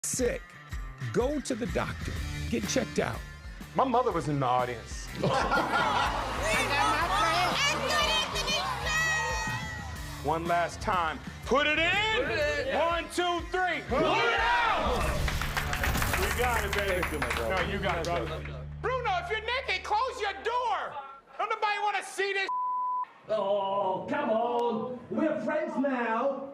sick, go to the doctor. Get checked out. My mother was in the audience. One last time. Put it in. Put it in. 1, 2, 3. Pull it out. You got it, baby. No, you got it, brother. Bruno, if you're naked, close your door. Don't nobody want to see this. Oh, come on. We're friends now.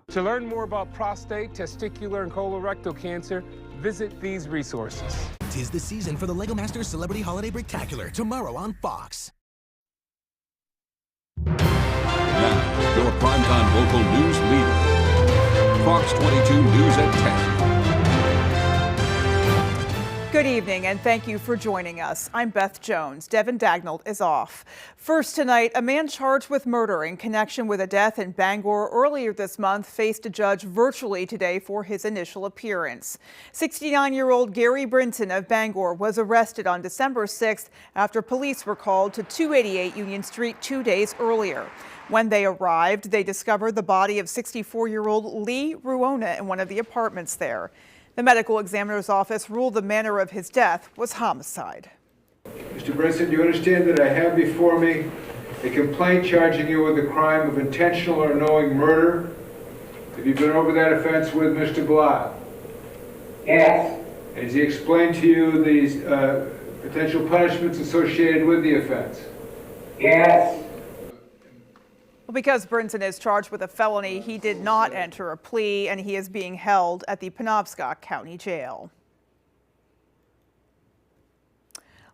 To learn more about prostate, testicular, and colorectal cancer, visit these resources. 'Tis the season for the LEGO Masters Celebrity Holiday Spectacular, tomorrow on Fox. Now, your primetime local news leader. Fox 22 News at 10. Good evening, and thank you for joining us. I'm Beth Jones. Devin Dagnall is off. First tonight, a man charged with murder in connection with a death in Bangor earlier this month faced a judge virtually today for his initial appearance. 69-year-old Gary Brinson of Bangor was arrested on December 6th after police were called to 288 Union Street 2 days earlier. When they arrived, they discovered the body of 64-year-old Lee Ruona in one of the apartments there. The medical examiner's office ruled the manner of his death was homicide. Mr. Brinson, do you understand that I have before me a complaint charging you with the crime of intentional or knowing murder? Have you been over that offense with Mr. Blah? Yes. Has he explained to you the potential punishments associated with the offense? Yes. Because Brinson is charged with a felony, he did not enter a plea, and he is being held at the Penobscot County Jail.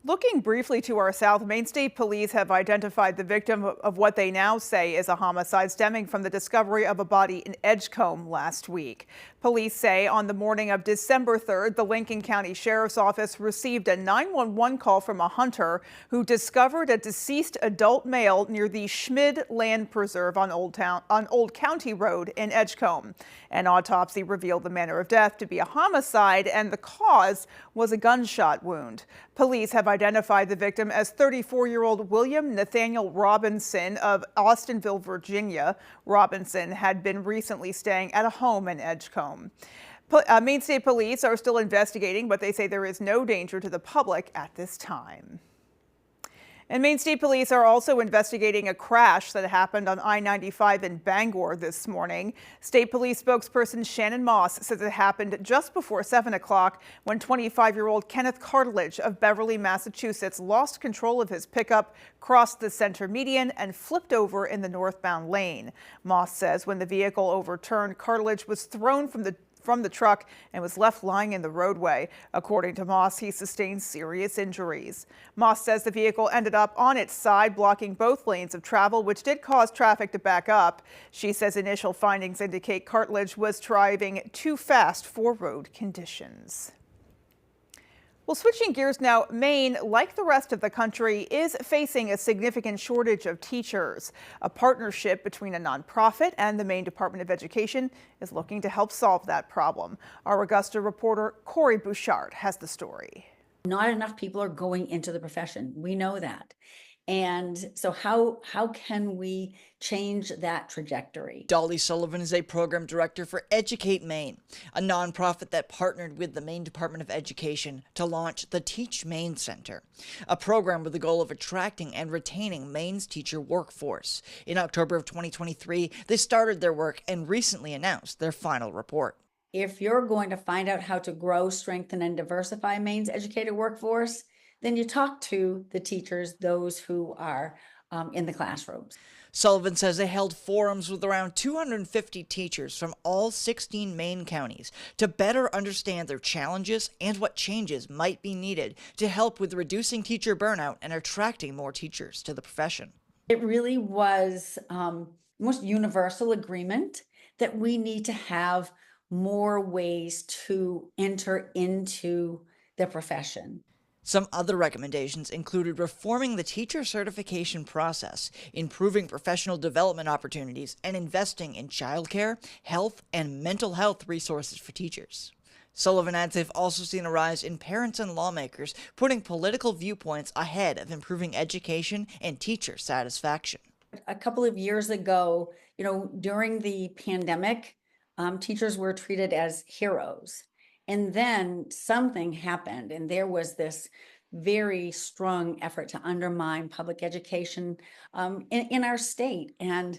Looking briefly to our south, Maine State Police have identified the victim of what they now say is a homicide stemming from the discovery of a body in Edgecombe last week. Police say on the morning of December 3rd, the Lincoln County Sheriff's Office received a 911 call from a hunter who discovered a deceased adult male near the Schmid Land Preserve on Old County Road in Edgecombe. An autopsy revealed the manner of death to be a homicide, and the cause was a gunshot wound. Police have identified the victim as 34-year-old William Nathaniel Robinson of Austinville, Virginia. Robinson had been recently staying at a home in Edgecombe. Maine State Police are still investigating, but they say there is no danger to the public at this time. And Maine State Police are also investigating a crash that happened on I-95 in Bangor this morning. State Police spokesperson Shannon Moss says it happened just before 7 o'clock when 25-year-old Kenneth Cartilage of Beverly, Massachusetts lost control of his pickup, crossed the center median, and flipped over in the northbound lane. Moss says when the vehicle overturned, Cartilage was thrown from the truck and was left lying in the roadway. According to Moss, he sustained serious injuries. Moss says the vehicle ended up on its side, blocking both lanes of travel, which did cause traffic to back up. She says initial findings indicate Cartilage was driving too fast for road conditions. Well, switching gears now, Maine, like the rest of the country, is facing a significant shortage of teachers. A partnership between a nonprofit and the Maine Department of Education is looking to help solve that problem. Our Augusta reporter Corey Bouchard has the story. Not enough people are going into the profession. We know that. And so how can we change that trajectory? Dolly Sullivan is a program director for Educate Maine, a nonprofit that partnered with the Maine Department of Education to launch the Teach Maine Center, a program with the goal of attracting and retaining Maine's teacher workforce. In October of 2023, they started their work and recently announced their final report. If you're going to find out how to grow, strengthen, and diversify Maine's educated workforce, then you talk to the teachers, those who are in the classrooms. Sullivan says they held forums with around 250 teachers from all 16 Maine counties to better understand their challenges and what changes might be needed to help with reducing teacher burnout and attracting more teachers to the profession. It really was most universal agreement that we need to have more ways to enter into the profession. Some other recommendations included reforming the teacher certification process, improving professional development opportunities, and investing in childcare, health, and mental health resources for teachers. Sullivan adds they've also seen a rise in parents and lawmakers putting political viewpoints ahead of improving education and teacher satisfaction. A couple of years ago, during the pandemic, teachers were treated as heroes. And then something happened, and there was this very strong effort to undermine public education in our state. And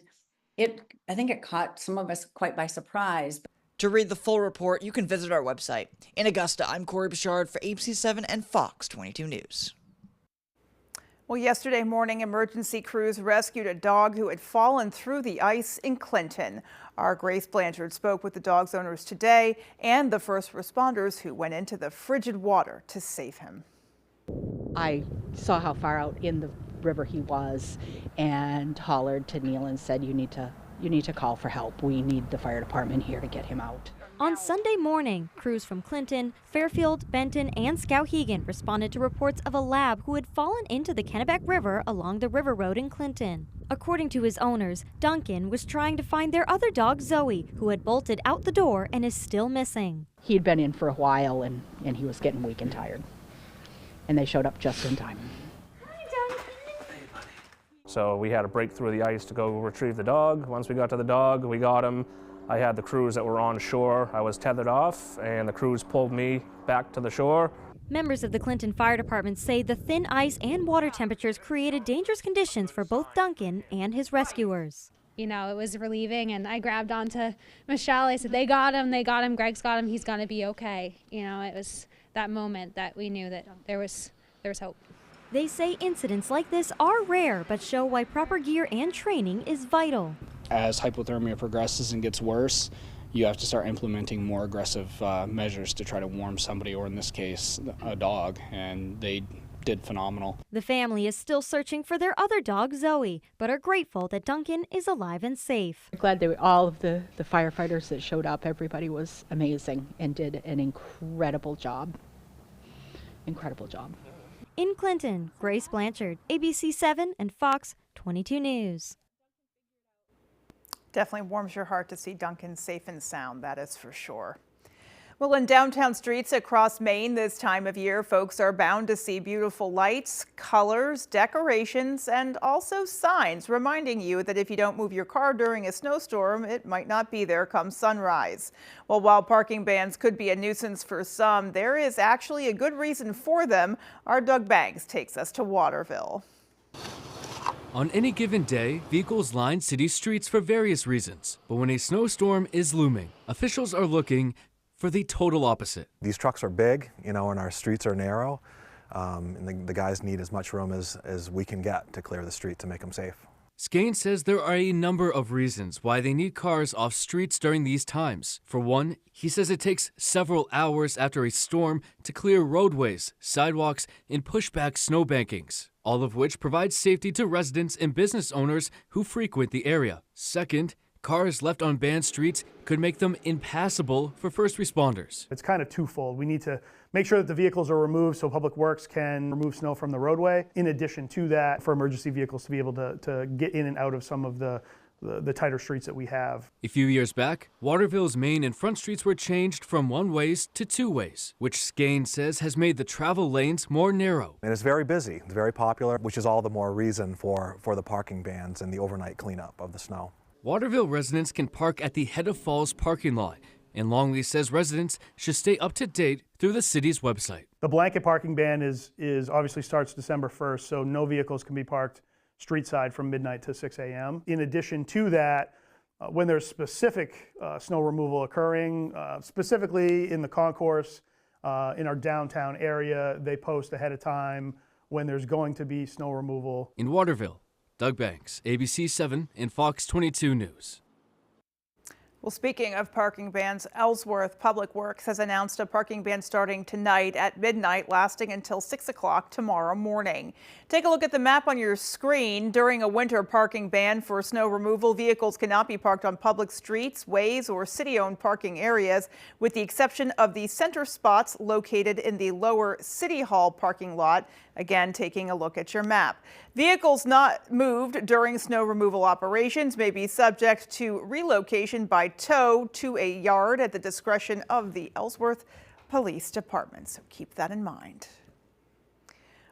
I think it caught some of us quite by surprise. To read the full report, you can visit our website. In Augusta, I'm Corey Bouchard for ABC7 and Fox 22 News. Well, yesterday morning, emergency crews rescued a dog who had fallen through the ice in Clinton. Our Grace Blanchard spoke with the dog's owners today and the first responders who went into the frigid water to save him. I saw how far out in the river he was and hollered to Neil and said, you need to call for help. We need the fire department here to get him out. On Sunday morning, crews from Clinton, Fairfield, Benton, and Skowhegan responded to reports of a lab who had fallen into the Kennebec River along the River Road in Clinton. According to his owners, Duncan was trying to find their other dog, Zoe, who had bolted out the door and is still missing. He'd been in for a while and he was getting weak and tired. And they showed up just in time. So we had to break through the ice to go retrieve the dog. Once we got to the dog, we got him. I had the crews that were on shore. I was tethered off, and the crews pulled me back to the shore. Members of the Clinton Fire Department say the thin ice and water temperatures created dangerous conditions for both Duncan and his rescuers. You know, it was relieving, and I grabbed onto Michelle. I said, they got him, Greg's got him, he's going to be okay. You know, it was that moment that we knew that there was hope. They say incidents like this are rare, but show why proper gear and training is vital. As hypothermia progresses and gets worse, you have to start implementing more aggressive measures to try to warm somebody, or in this case, a dog, and they did phenomenal. The family is still searching for their other dog, Zoe, but are grateful that Duncan is alive and safe. I'm glad all of the firefighters that showed up, everybody was amazing and did an incredible job. Incredible job. In Clinton, Grace Blanchard, ABC7 and Fox 22 News. Definitely warms your heart to see Duncan safe and sound, that is for sure. Well, in downtown streets across Maine this time of year, folks are bound to see beautiful lights, colors, decorations, and also signs reminding you that if you don't move your car during a snowstorm, it might not be there come sunrise. Well, while parking bans could be a nuisance for some, there is actually a good reason for them. Our Doug Banks takes us to Waterville. On any given day, vehicles line city streets for various reasons. But when a snowstorm is looming, officials are looking for the total opposite. These trucks are big, and our streets are narrow, and the guys need as much room as we can get to clear the street to make them safe. Skane says there are a number of reasons why they need cars off streets during these times. For one, he says it takes several hours after a storm to clear roadways, sidewalks, and push back snowbankings, all of which provide safety to residents and business owners who frequent the area. Second, cars left on banned streets could make them impassable for first responders. It's kind of twofold. We need to make sure that the vehicles are removed so Public Works can remove snow from the roadway. In addition to that, for emergency vehicles to be able to get in and out of some of the tighter streets that we have. A few years back, Waterville's main and front streets were changed from one ways to two ways, which Skane says has made the travel lanes more narrow. And it's very busy, it's very popular, which is all the more reason for the parking bans and the overnight cleanup of the snow. Waterville residents can park at the Head of Falls parking lot, and Longley says residents should stay up to date through the city's website. The blanket parking ban is obviously starts December 1st, so no vehicles can be parked street side from midnight to 6 a.m. In addition to that, when there's specific snow removal occurring, specifically in the concourse, in our downtown area, they post ahead of time when there's going to be snow removal. In Waterville, Doug Banks, ABC7 and Fox 22 News. Well, speaking of parking bans, Ellsworth Public Works has announced a parking ban starting tonight at midnight, lasting until 6 o'clock tomorrow morning. Take a look at the map on your screen. During a winter parking ban for snow removal, vehicles cannot be parked on public streets, ways, or city-owned parking areas, with the exception of the center spots located in the lower City Hall parking lot. Again, taking a look at your map. Vehicles not moved during snow removal operations may be subject to relocation by tow to a yard at the discretion of the Ellsworth Police Department. So keep that in mind.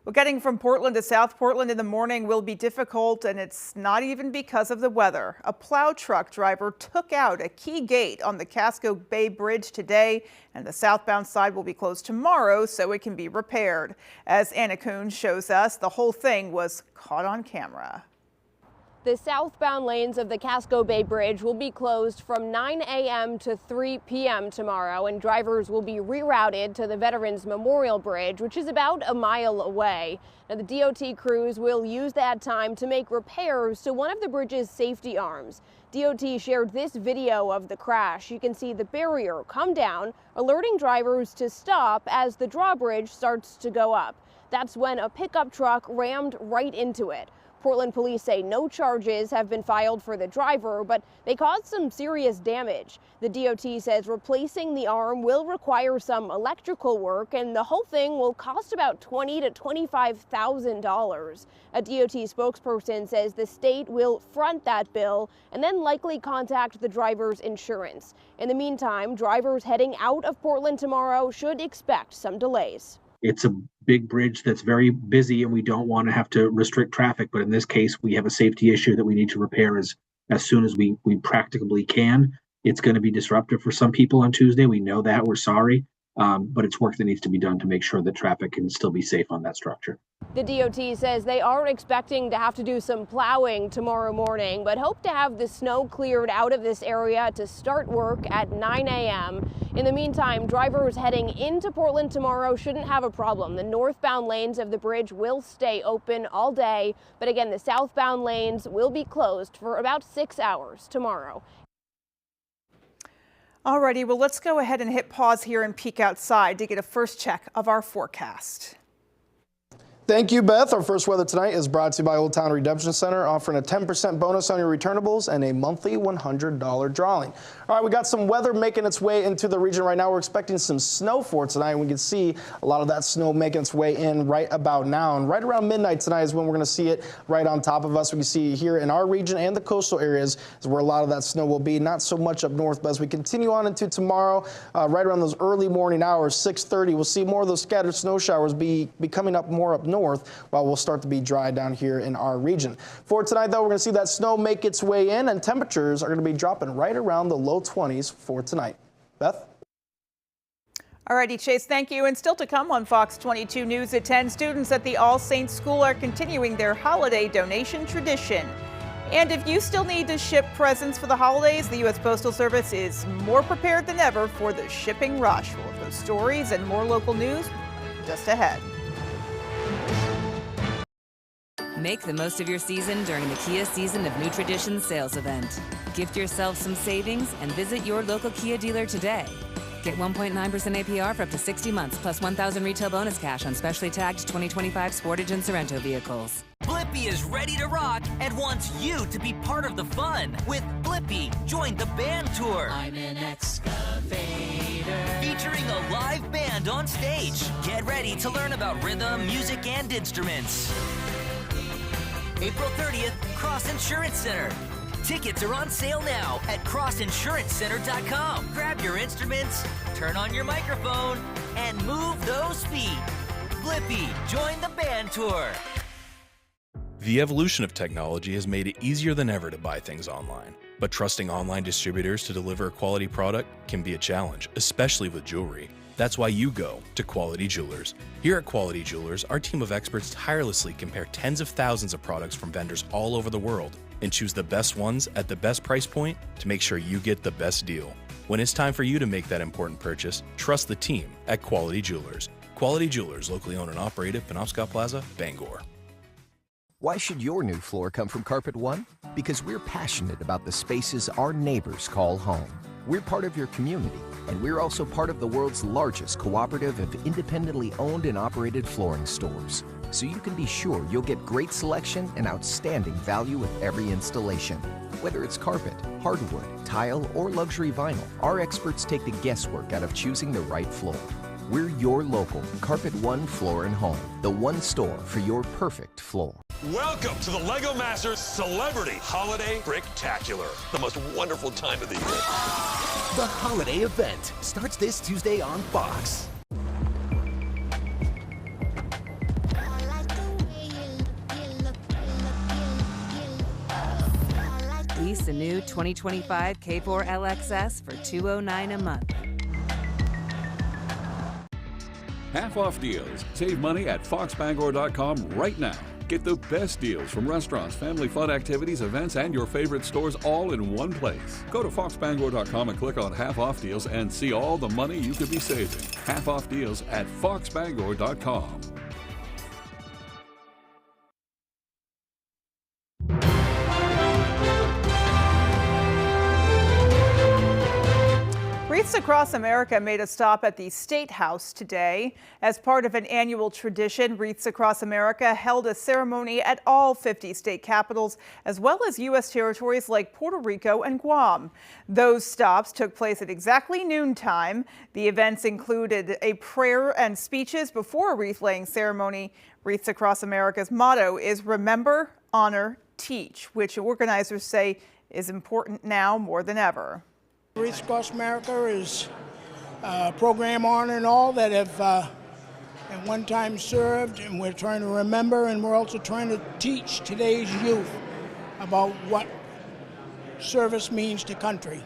Well, getting from Portland to South Portland in the morning will be difficult, and it's not even because of the weather. A plow truck driver took out a key gate on the Casco Bay Bridge today, and the southbound side will be closed tomorrow so it can be repaired. As Anna Kuhn shows us, the whole thing was caught on camera. The southbound lanes of the Casco Bay Bridge will be closed from 9 a.m. to 3 p.m. tomorrow, and drivers will be rerouted to the Veterans Memorial Bridge, which is about a mile away. Now, the DOT crews will use that time to make repairs to one of the bridge's safety arms. DOT shared this video of the crash. You can see the barrier come down, alerting drivers to stop as the drawbridge starts to go up. That's when a pickup truck rammed right into it. Portland police say no charges have been filed for the driver, but they caused some serious damage. The DOT says replacing the arm will require some electrical work, and the whole thing will cost about $20,000 to $25,000. A DOT spokesperson says the state will front that bill and then likely contact the driver's insurance. In the meantime, drivers heading out of Portland tomorrow should expect some delays. It's a big bridge that's very busy, and we don't want to have to restrict traffic. But in this case, we have a safety issue that we need to repair as soon as we practicably can. It's going to be disruptive for some people on Tuesday. We know that. We're sorry. But it's work that needs to be done to make sure that traffic can still be safe on that structure. The DOT says they are expecting to have to do some plowing tomorrow morning, but hope to have the snow cleared out of this area to start work at 9 a.m. In the meantime, drivers heading into Portland tomorrow shouldn't have a problem. The northbound lanes of the bridge will stay open all day, but again, the southbound lanes will be closed for about 6 hours tomorrow. Alrighty, well, let's go ahead and hit pause here and peek outside to get a first check of our forecast. Thank you, Beth. Our first weather tonight is brought to you by Old Town Redemption Center, offering a 10% bonus on your returnables and a monthly $100 drawing. All right, we got some weather making its way into the region right now. We're expecting some snow for tonight. We can see a lot of that snow making its way in right about now. And right around midnight tonight is when we're going to see it right on top of us. We can see here in our region and the coastal areas is where a lot of that snow will be. Not so much up north, but as we continue on into tomorrow, right around those early morning hours, 6:30, we'll see more of those scattered snow showers be coming up more up north, while we'll start to be dry down here in our region. For tonight, though, we're going to see that snow make its way in, and temperatures are going to be dropping right around the low 20s for tonight. Beth? Alrighty, Chase, thank you. And still to come on Fox 22 News at 10, students at the All Saints School are continuing their holiday donation tradition. And if you still need to ship presents for the holidays, the U.S. Postal Service is more prepared than ever for the shipping rush. We'll have those stories and more local news just ahead. Make the most of your season during the Kia Season of New Traditions sales event. Gift yourself some savings and visit your local Kia dealer today. Get 1.9% APR for up to 60 months, plus $1,000 retail bonus cash on specially tagged 2025 Sportage and Sorrento vehicles. Blippi is ready to rock and wants you to be part of the fun. With Blippi, join the band tour. I'm an excavator. Featuring a live band on stage. Get ready to learn about rhythm, music, and instruments. April 30th, Cross Insurance Center. Tickets are on sale now at crossinsurancecenter.com. Grab your instruments, turn on your microphone, and move those feet. Blippi, join the band tour. The evolution of technology has made it easier than ever to buy things online. But trusting online distributors to deliver a quality product can be a challenge, especially with jewelry. That's why you go to Quality Jewelers. Here at Quality Jewelers, our team of experts tirelessly compare tens of thousands of products from vendors all over the world and choose the best ones at the best price point to make sure you get the best deal. When it's time for you to make that important purchase, trust the team at Quality Jewelers. Quality Jewelers, locally owned and operated, Penobscot Plaza, Bangor. Why should your new floor come from Carpet One? Because we're passionate about the spaces our neighbors call home. We're part of your community, and we're also part of the world's largest cooperative of independently owned and operated flooring stores. So you can be sure you'll get great selection and outstanding value with every installation. Whether it's carpet, hardwood, tile, or luxury vinyl, our experts take the guesswork out of choosing the right floor. We're your local Carpet One Floor and Home, the one store for your perfect floor. Welcome to the LEGO Masters Celebrity Holiday Bricktacular, the most wonderful time of the year. The holiday event starts this Tuesday on Fox. Lease the new 2025 K4 LXS for $209 a month. Half-off deals. Save money at foxbangor.com right now. Get the best deals from restaurants, family fun activities, events, and your favorite stores all in one place. Go to foxbangor.com and click on half-off deals and see all the money you could be saving. Half-off deals at foxbangor.com. Wreaths Across America made a stop at the State House today. As part of an annual tradition, Wreaths Across America held a ceremony at all 50 state capitals, as well as U.S. territories like Puerto Rico and Guam. Those stops took place at exactly noontime. The events included a prayer and speeches before a wreath-laying ceremony. Wreaths Across America's motto is Remember, Honor, Teach, which organizers say is important now more than ever. Wreaths Across America is a program honoring all that have at one time served, and we're trying to remember, and we're also trying to teach today's youth about what service means to country.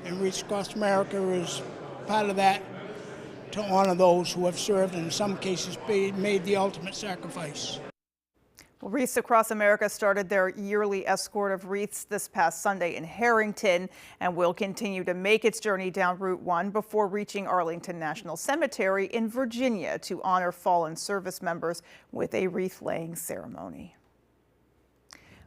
And Wreaths Across America is part of that, to honor those who have served and in some cases made the ultimate sacrifice. Well, Wreaths Across America started their yearly escort of wreaths this past Sunday in Harrington and will continue to make its journey down Route 1 before reaching Arlington National Cemetery in Virginia to honor fallen service members with a wreath-laying ceremony.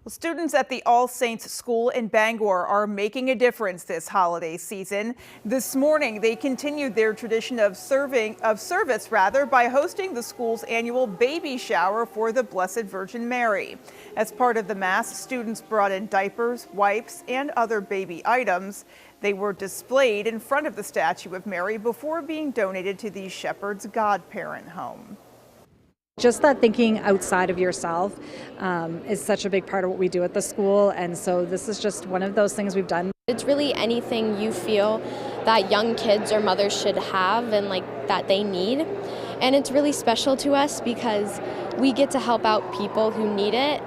Well, students at the All Saints School in Bangor are making a difference this holiday season. This morning, they continued their tradition of service by hosting the school's annual baby shower for the Blessed Virgin Mary. As part of the Mass, students brought in diapers, wipes, and other baby items. They were displayed in front of the statue of Mary before being donated to the Shepherd's Godparent Home. Just that thinking outside of yourself is such a big part of what we do at the school, and so this is just one of those things we've done. It's really anything you feel that young kids or mothers should have and that they need, and it's really special to us because we get to help out people who need it.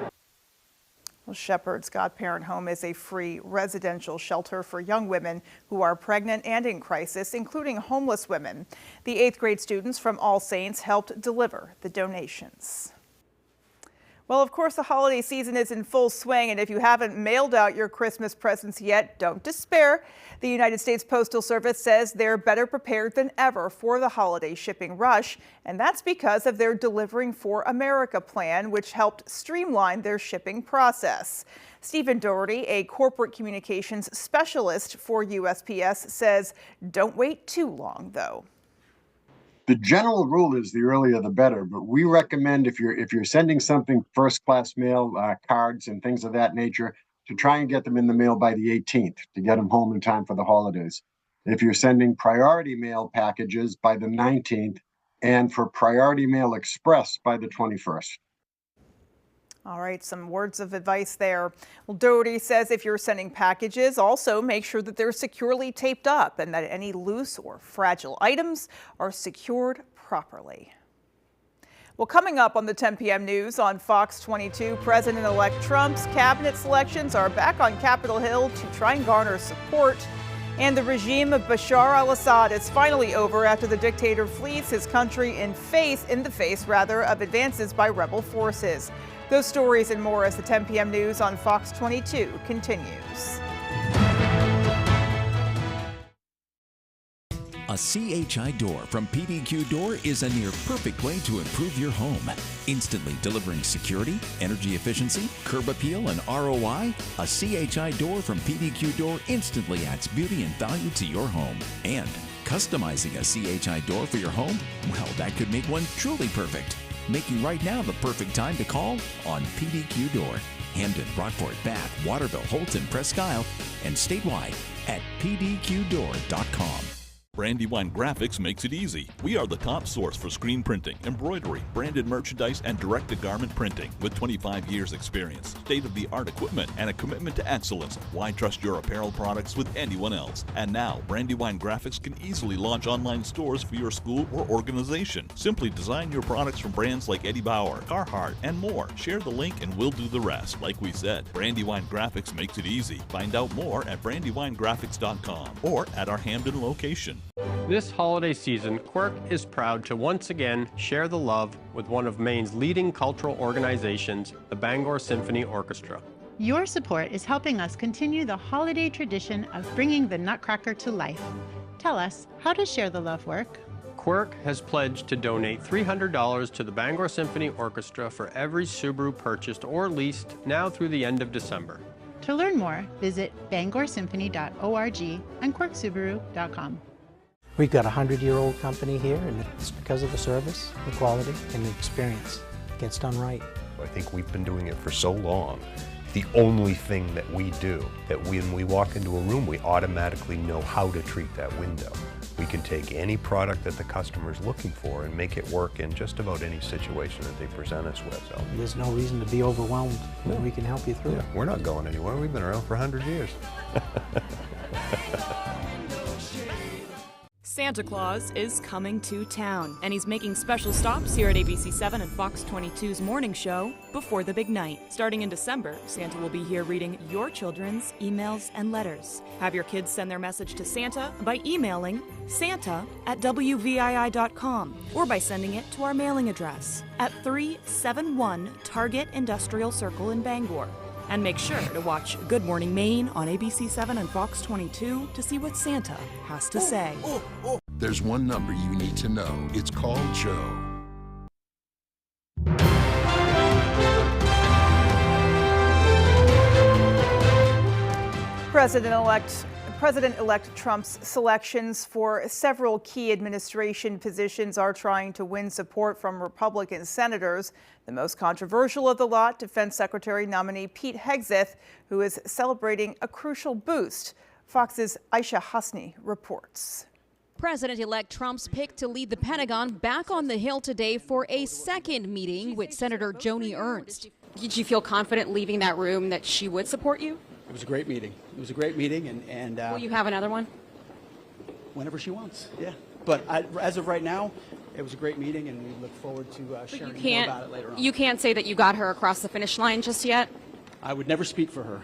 Well, Shepherd's Godparent Home is a free residential shelter for young women who are pregnant and in crisis, including homeless women. The 8th grade students from All Saints helped deliver the donations. Well, of course, the holiday season is in full swing, and if you haven't mailed out your Christmas presents yet, don't despair. The United States Postal Service says they're better prepared than ever for the holiday shipping rush, and that's because of their Delivering for America plan, which helped streamline their shipping process. Stephen Doherty, a corporate communications specialist for USPS, says don't wait too long, though. The general rule is the earlier the better, but we recommend if you're sending something first class mail, cards and things of that nature, to try and get them in the mail by the 18th to get them home in time for the holidays. If you're sending priority mail packages, by the 19th, and for priority mail express by the 21st. All right, some words of advice there. Well, Doherty says if you're sending packages, also make sure that they're securely taped up and that any loose or fragile items are secured properly. Well, coming up on the 10 p.m. news on Fox 22, President-elect Trump's cabinet selections are back on Capitol Hill to try and garner support. And the regime of Bashar al-Assad is finally over after the dictator flees his country in the face of advances by rebel forces. Those stories and more as the 10 p.m. news on Fox 22 continues. A CHI door from PDQ Door is a near perfect way to improve your home. Instantly delivering security, energy efficiency, curb appeal, and ROI, a CHI door from PDQ Door instantly adds beauty and value to your home. And customizing a CHI door for your home, well, that could make one truly perfect. Making right now the perfect time to call on PDQ Door. Hamden, Rockport, Bath, Waterville, Holton, Presque Isle, and statewide at pdqdoor.com. Brandywine Graphics makes it easy. We are the top source for screen printing, embroidery, branded merchandise, and direct-to-garment printing. With 25 years experience, state-of-the-art equipment, and a commitment to excellence, why trust your apparel products with anyone else? And now, Brandywine Graphics can easily launch online stores for your school or organization. Simply design your products from brands like Eddie Bauer, Carhartt, and more. Share the link and we'll do the rest. Like we said, Brandywine Graphics makes it easy. Find out more at brandywinegraphics.com or at our Hamden location. This holiday season, Quirk is proud to once again share the love with one of Maine's leading cultural organizations, the Bangor Symphony Orchestra. Your support is helping us continue the holiday tradition of bringing the Nutcracker to life. Tell us, how does Share the Love work? Quirk has pledged to donate $300 to the Bangor Symphony Orchestra for every Subaru purchased or leased now through the end of December. To learn more, visit bangorsymphony.org and quirksubaru.com. We've got a 100-year-old company here, and it's because of the service, the quality, and the experience. It gets done right. I think we've been doing it for so long. The only thing that we do, that when we walk into a room, we automatically know how to treat that window. We can take any product that the customer's looking for and make it work in just about any situation that they present us with. So There's no reason to be overwhelmed. No. We can help you through it. We're not going anywhere. We've been around for 100 years. Santa Claus is coming to town, and he's making special stops here at ABC 7 and Fox 22's morning show before the big night. Starting in December, Santa will be here reading your children's emails and letters. Have your kids send their message to Santa by emailing santa@wvii.com or by sending it to our mailing address at 371 Target Industrial Circle in Bangor. And make sure to watch Good Morning Maine on ABC 7 and Fox 22 to see what Santa has to say. There's one number you need to know. It's called Joe. President-elect Trump's selections for several key administration positions are trying to win support from Republican senators. The most controversial of the lot, Defense Secretary nominee Pete Hegseth, who is celebrating a crucial boost. Fox's Aisha Hasni reports. President-elect Trump's pick to lead the Pentagon back on the Hill today for a second meeting with Senator Joni Ernst. Did you feel confident leaving that room that she would support you? It was a great meeting. It was a great meeting, and will you have another one? Whenever she wants, yeah. But as of right now, it was a great meeting, and we look forward to sharing more about it later on. You can't say that you got her across the finish line just yet? I would never speak for her.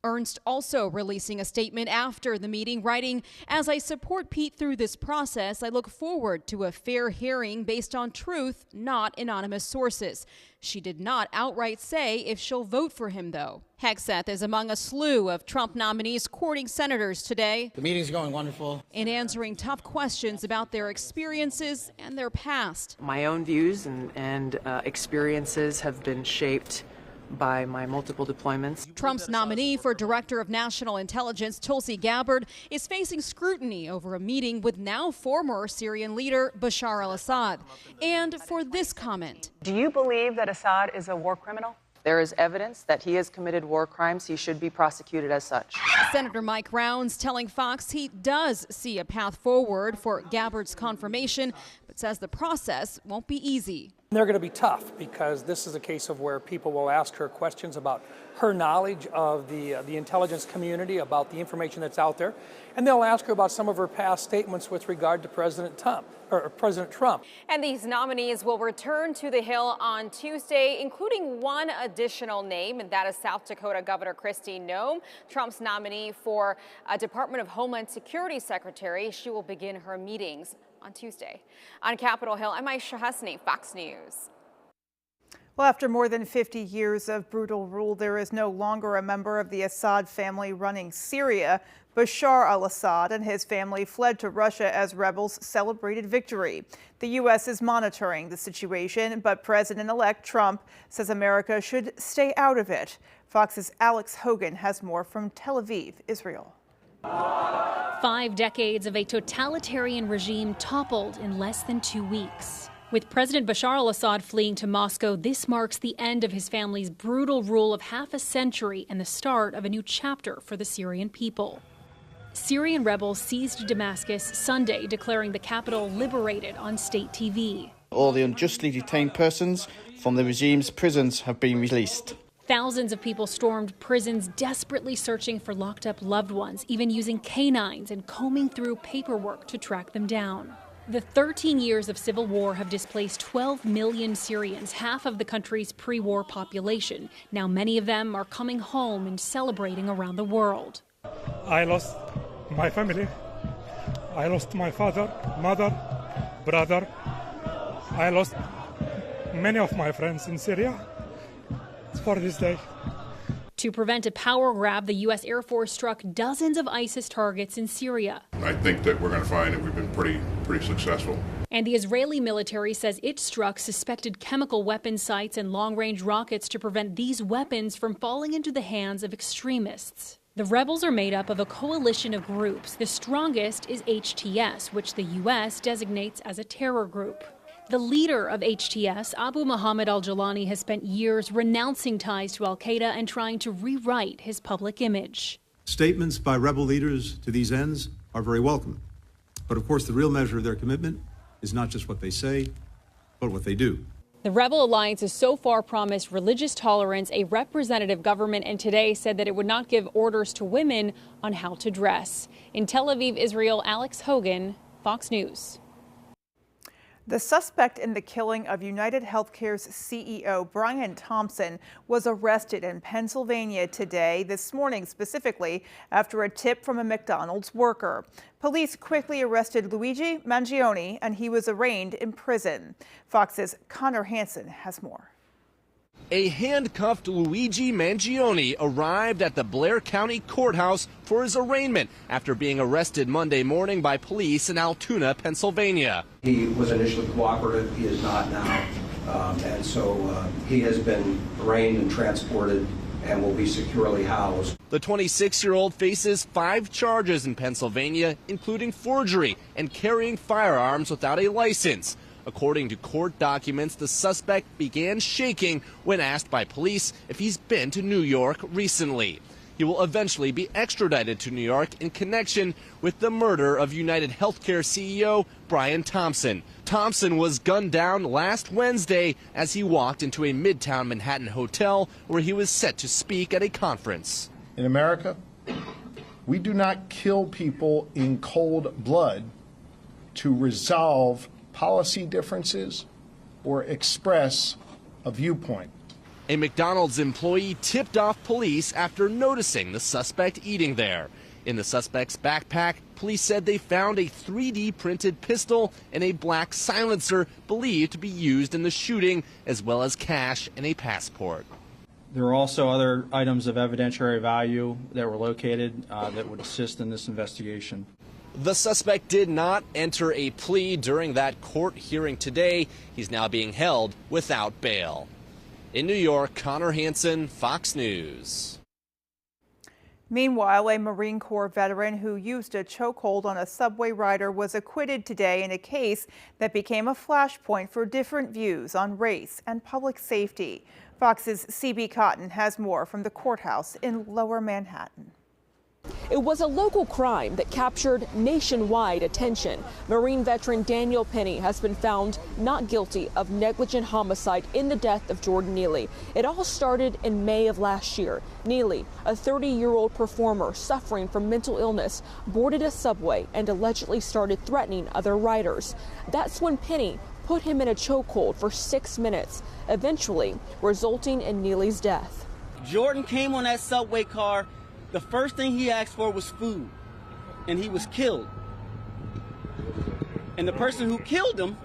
Ernst also releasing a statement after the meeting, writing, "As I support Pete through this process, I look forward to a fair hearing based on truth, not anonymous sources." She did not outright say if she'll vote for him, though. Hegseth is among a slew of Trump nominees courting senators today. The meeting's going wonderful. And answering tough questions about their experiences and their past. My own views and experiences have been shaped by my multiple deployments. Trump's nominee for Director of National Intelligence, Tulsi Gabbard, is facing scrutiny over a meeting with now former Syrian leader Bashar al-Assad. And for this comment. Do you believe that Assad is a war criminal? There is evidence that he has committed war crimes. He should be prosecuted as such. Senator Mike Rounds telling Fox he does see a path forward for Gabbard's confirmation, but says the process won't be easy. They're going to be tough because this is a case of where people will ask her questions about her knowledge of the intelligence community, about the information that's out there, and they'll ask her about some of her past statements with regard to President Trump. And these nominees will return to the Hill on Tuesday, including one additional name, and that is South Dakota Governor Kristi Noem, Trump's nominee for Department of Homeland Security Secretary. She will begin her meetings on Tuesday. On Capitol Hill, I'm Aisha Hasni, Fox News. Well, after more than 50 years of brutal rule, there is no longer a member of the Assad family running Syria. Bashar al-Assad and his family fled to Russia as rebels celebrated victory. The U.S. is monitoring the situation, but President-elect Trump says America should stay out of it. Fox's Alex Hogan has more from Tel Aviv, Israel. 5 decades of a totalitarian regime toppled in less than 2 weeks. With President Bashar al-Assad fleeing to Moscow, this marks the end of his family's brutal rule of half a century and the start of a new chapter for the Syrian people. Syrian rebels seized Damascus Sunday, declaring the capital liberated on state TV. All the unjustly detained persons from the regime's prisons have been released. Thousands of people stormed prisons, desperately searching for locked up loved ones, even using canines and combing through paperwork to track them down. The 13 years of civil war have displaced 12 million Syrians, half of the country's pre-war population. Now many of them are coming home and celebrating around the world. I lost my family. I lost my father, mother, brother. I lost many of my friends in Syria for this day. To prevent a power grab, the U.S. Air Force struck dozens of ISIS targets in Syria. I think that we're going to find that we've been pretty successful. And the Israeli military says it struck suspected chemical weapon sites and long-range rockets to prevent these weapons from falling into the hands of extremists. The rebels are made up of a coalition of groups. The strongest is HTS, which the U.S. designates as a terror group. The leader of HTS, Abu Muhammad al-Jawlani, has spent years renouncing ties to al-Qaeda and trying to rewrite his public image. Statements by rebel leaders to these ends are very welcome. But of course, the real measure of their commitment is not just what they say, but what they do. The rebel alliance has so far promised religious tolerance, a representative government, and today said that it would not give orders to women on how to dress. In Tel Aviv, Israel, Alex Hogan, Fox News. The suspect in the killing of United Healthcare's CEO, Brian Thompson, was arrested in Pennsylvania today, this morning specifically, after a tip from a McDonald's worker. Police quickly arrested Luigi Mangione, and he was arraigned in prison. Fox's Connor Hansen has more. A handcuffed Luigi Mangione arrived at the Blair County Courthouse for his arraignment after being arrested Monday morning by police in Altoona, Pennsylvania. He was initially cooperative. He is not now. And so he has been arraigned and transported and will be securely housed. The 26-year-old faces 5 charges in Pennsylvania, including forgery and carrying firearms without a license. According to court documents, the suspect began shaking when asked by police if he's been to New York recently. He will eventually be extradited to New York in connection with the murder of United Healthcare CEO Brian Thompson. Thompson was gunned down last Wednesday as he walked into a Midtown Manhattan hotel where he was set to speak at a conference. In America, we do not kill people in cold blood to resolve policy differences or express a viewpoint. A McDonald's employee tipped off police after noticing the suspect eating there. In the suspect's backpack, police said they found a 3D printed pistol and a black silencer believed to be used in the shooting, as well as cash and a passport. There are also other items of evidentiary value that were located that would assist in this investigation. The suspect did not enter a plea during that court hearing today. He's now being held without bail. In New York, Connor Hansen, Fox News. Meanwhile, a Marine Corps veteran who used a chokehold on a subway rider was acquitted today in a case that became a flashpoint for different views on race and public safety. Fox's CB Cotton has more from the courthouse in Lower Manhattan. It was a local crime that captured nationwide attention. Marine veteran Daniel Penny has been found not guilty of negligent homicide in the death of Jordan Neely. It all started in May of last year. Neely, a 30-year-old performer suffering from mental illness, boarded a subway and allegedly started threatening other riders. That's when Penny put him in a chokehold for 6 minutes, eventually resulting in Neely's death. Jordan came on that subway car. The first thing he asked for was food, and he was killed. And the person who killed him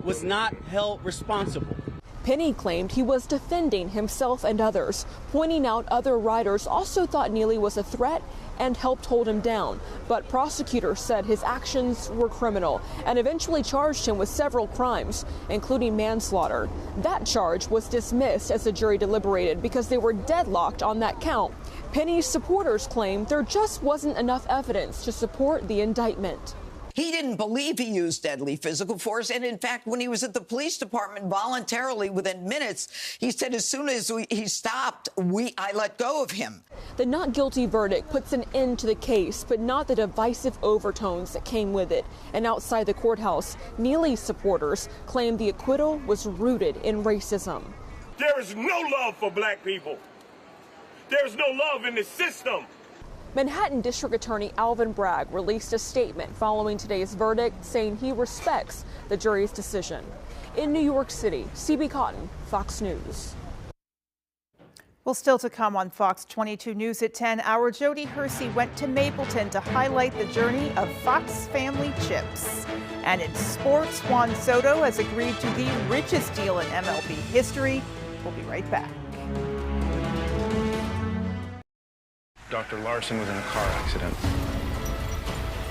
was not held responsible. Penny claimed he was defending himself and others, pointing out other riders also thought Neely was a threat and helped hold him down. But prosecutors said his actions were criminal and eventually charged him with several crimes, including manslaughter. That charge was dismissed as the jury deliberated because they were deadlocked on that count. Penny's supporters claimed there just wasn't enough evidence to support the indictment. He didn't believe he used deadly physical force. And in fact, when he was at the police department voluntarily within minutes, he said as soon as he stopped, I let go of him. The not guilty verdict puts an end to the case, but not the divisive overtones that came with it. And outside the courthouse, Neely's supporters claim the acquittal was rooted in racism. There is no love for black people. There is no love in the system. Manhattan District Attorney Alvin Bragg released a statement following today's verdict, saying he respects the jury's decision. In New York City, CB Cotton, Fox News. Well, still to come on Fox 22 News at 10, our Jody Hersey went to Mapleton to highlight the journey of Fox family chips. And in sports, Juan Soto has agreed to the richest deal in MLB history. We'll be right back. Dr. Larson was in a car accident.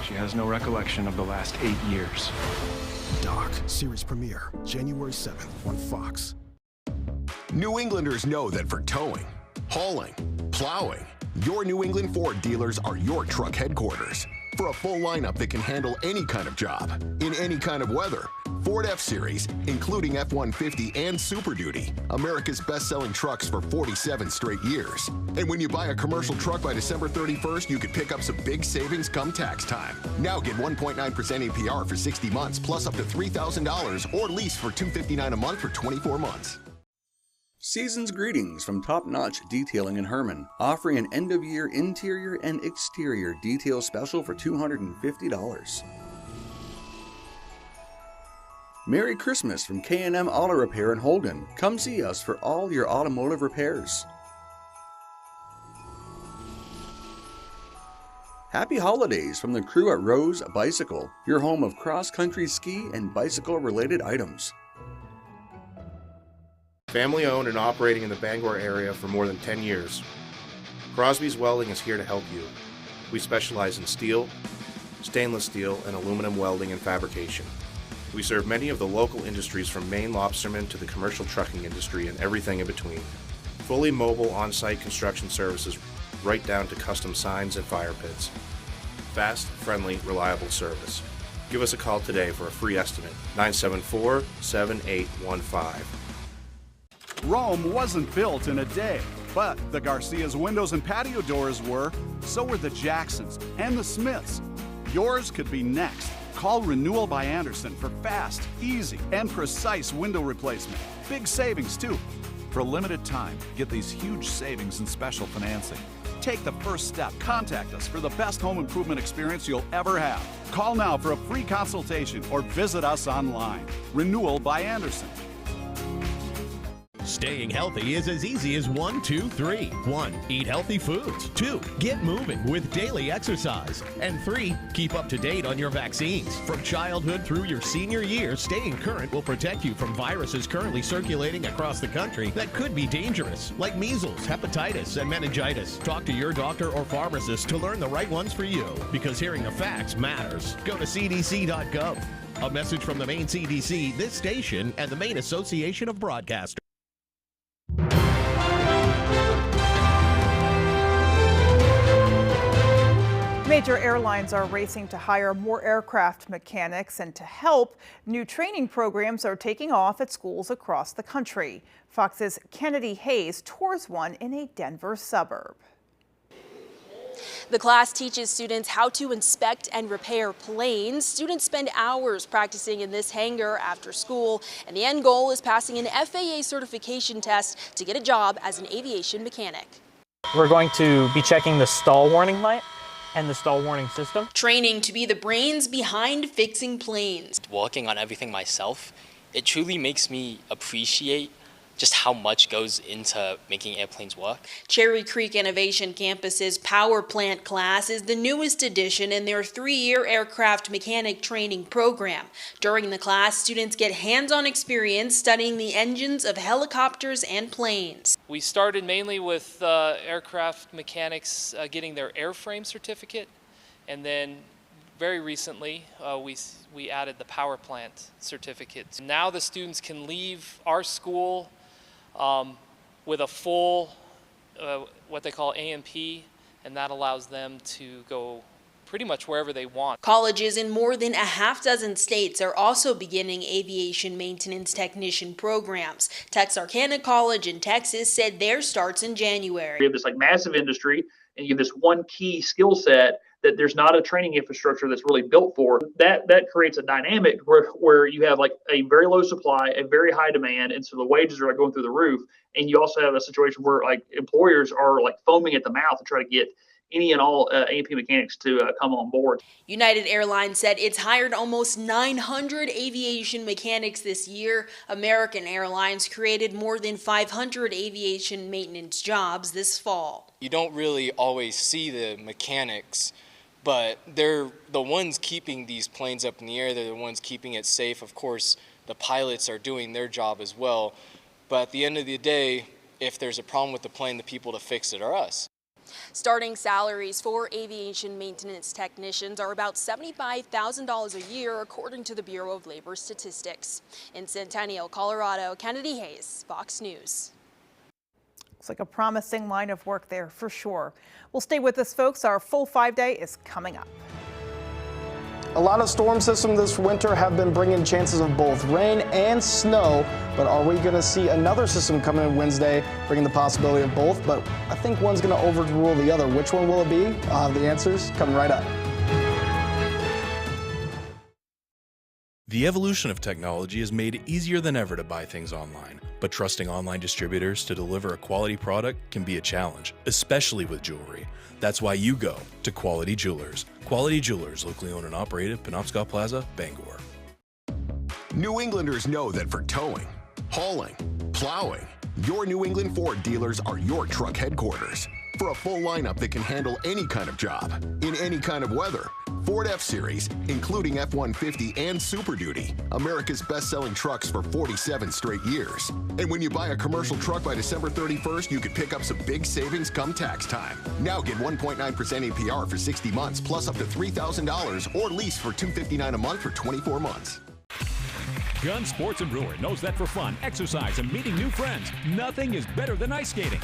She has no recollection of the last 8 years. Doc, series premiere, January 7th on Fox. New Englanders know that for towing, hauling, plowing, your New England Ford dealers are your truck headquarters. For a full lineup that can handle any kind of job, in any kind of weather, Ford F-Series, including F-150 and Super Duty, America's best-selling trucks for 47 straight years. And when you buy a commercial truck by December 31st, you could pick up some big savings come tax time. Now get 1.9% APR for 60 months, plus up to $3,000, or lease for $259 a month for 24 months. Season's greetings from Top Notch Detailing in Herman, offering an end-of-year interior and exterior detail special for $250. Merry Christmas from K&M Auto Repair in Holden. Come see us for all your automotive repairs. Happy holidays from the crew at Rose Bicycle, your home of cross-country ski and bicycle-related items. Family owned and operating in the Bangor area for more than 10 years. Crosby's Welding is here to help you. We specialize in steel, stainless steel, and aluminum welding and fabrication. We serve many of the local industries from Maine lobstermen to the commercial trucking industry and everything in between. Fully mobile on-site construction services right down to custom signs and fire pits. Fast, friendly, reliable service. Give us a call today for a free estimate, 974-7815. Rome wasn't built in a day, but the Garcia's windows and patio doors were, so were the Jacksons and the Smiths. Yours could be next. Call Renewal by Anderson for fast, easy, and precise window replacement. Big savings, too. For a limited time, get these huge savings and special financing. Take the first step. Contact us for the best home improvement experience you'll ever have. Call now for a free consultation or visit us online. Renewal by Anderson. Staying healthy is as easy as 1, 2, 3. 1. Eat healthy foods. 2. Get moving with daily exercise. And 3. Keep up to date on your vaccines. From childhood through your senior years, staying current will protect you from viruses currently circulating across the country that could be dangerous, like measles, hepatitis, and meningitis. Talk to your doctor or pharmacist to learn the right ones for you, because hearing the facts matters. Go to cdc.gov. A message from the Maine CDC, this station, and the Maine Association of Broadcasters. Major airlines are racing to hire more aircraft mechanics, and to help, new training programs are taking off at schools across the country. Fox's Kennedy Hayes tours one in a Denver suburb. The class teaches students how to inspect and repair planes. Students spend hours practicing in this hangar after school, and the end goal is passing an FAA certification test to get a job as an aviation mechanic. We're going to be checking the stall warning light and the stall warning system. Training to be the brains behind fixing planes. Working on everything myself, it truly makes me appreciate just how much goes into making airplanes work. Cherry Creek Innovation Campus's Power Plant class is the newest addition in their 3-year aircraft mechanic training program. During the class, students get hands-on experience studying the engines of helicopters and planes. We started mainly with aircraft mechanics getting their airframe certificate, and then very recently we added the power plant certificate. Now the students can leave our school with a full, what they call AMP, and that allows them to go pretty much wherever they want. Colleges in more than a half dozen states are also beginning aviation maintenance technician programs. Texarkana College in Texas said theirs starts in January. We have this massive industry, and you have this one key skill set that there's not a training infrastructure that's really built for. That creates a dynamic where you have a very low supply, a very high demand, and so the wages are going through the roof. And you also have a situation where employers are foaming at the mouth to try to get any and all A&P mechanics to come on board. United Airlines said it's hired almost 900 aviation mechanics this year. American Airlines created more than 500 aviation maintenance jobs this fall. You don't really always see the mechanics, but they're the ones keeping these planes up in the air. They're the ones keeping it safe. Of course, the pilots are doing their job as well. But at the end of the day, if there's a problem with the plane, the people to fix it are us. Starting salaries for aviation maintenance technicians are about $75,000 a year, according to the Bureau of Labor Statistics. In Centennial, Colorado, Kennedy Hayes, Fox News. Looks like a promising line of work there for sure. We'll stay with us, folks. Our full 5-day is coming up. A lot of storm systems this winter have been bringing chances of both rain and snow, but are we going to see another system coming in Wednesday, bringing the possibility of both? But I think one's going to overrule the other. Which one will it be? I'll have the answers coming right up. The evolution of technology has made it easier than ever to buy things online, but trusting online distributors to deliver a quality product can be a challenge, especially with jewelry. That's why you go to Quality Jewelers. Quality Jewelers, locally owned and operated, Penobscot Plaza, Bangor. New Englanders know that for towing, hauling, plowing, your New England Ford dealers are your truck headquarters. For a full lineup that can handle any kind of job, in any kind of weather, Ford F-Series, including F-150 and Super Duty, America's best-selling trucks for 47 straight years. And when you buy a commercial truck by December 31st, you could pick up some big savings come tax time. Now get 1.9% APR for 60 months, plus up to $3,000, or lease for $259 a month for 24 months. Gun Sports and Brewer knows that for fun, exercise, and meeting new friends, nothing is better than ice skating.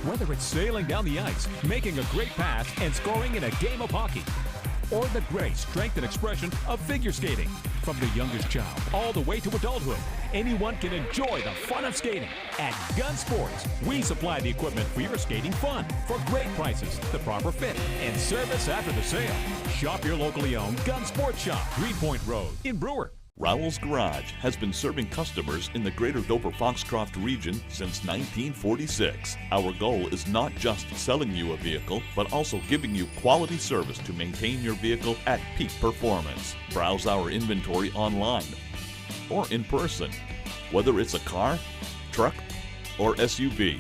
Whether it's sailing down the ice, making a great pass, and scoring in a game of hockey, or the grace, strength, and expression of figure skating. From the youngest child all the way to adulthood, anyone can enjoy the fun of skating. At Gun Sports, we supply the equipment for your skating fun for great prices, the proper fit, and service after the sale. Shop your locally owned Gun Sports Shop, Greenpoint Road in Brewer. Rowell's Garage has been serving customers in the greater Dover-Foxcroft region since 1946. Our goal is not just selling you a vehicle, but also giving you quality service to maintain your vehicle at peak performance. Browse our inventory online or in person. Whether it's a car, truck, or SUV,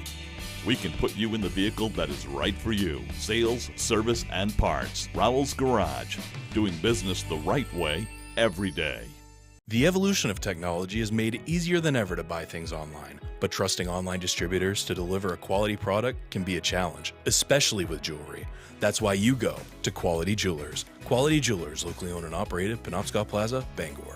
we can put you in the vehicle that is right for you. Sales, service, and parts. Rowell's Garage, doing business the right way every day. The evolution of technology has made it easier than ever to buy things online, but trusting online distributors to deliver a quality product can be a challenge, especially with jewelry. That's why you go to Quality Jewelers. Quality Jewelers, locally owned and operated, Penobscot Plaza, Bangor.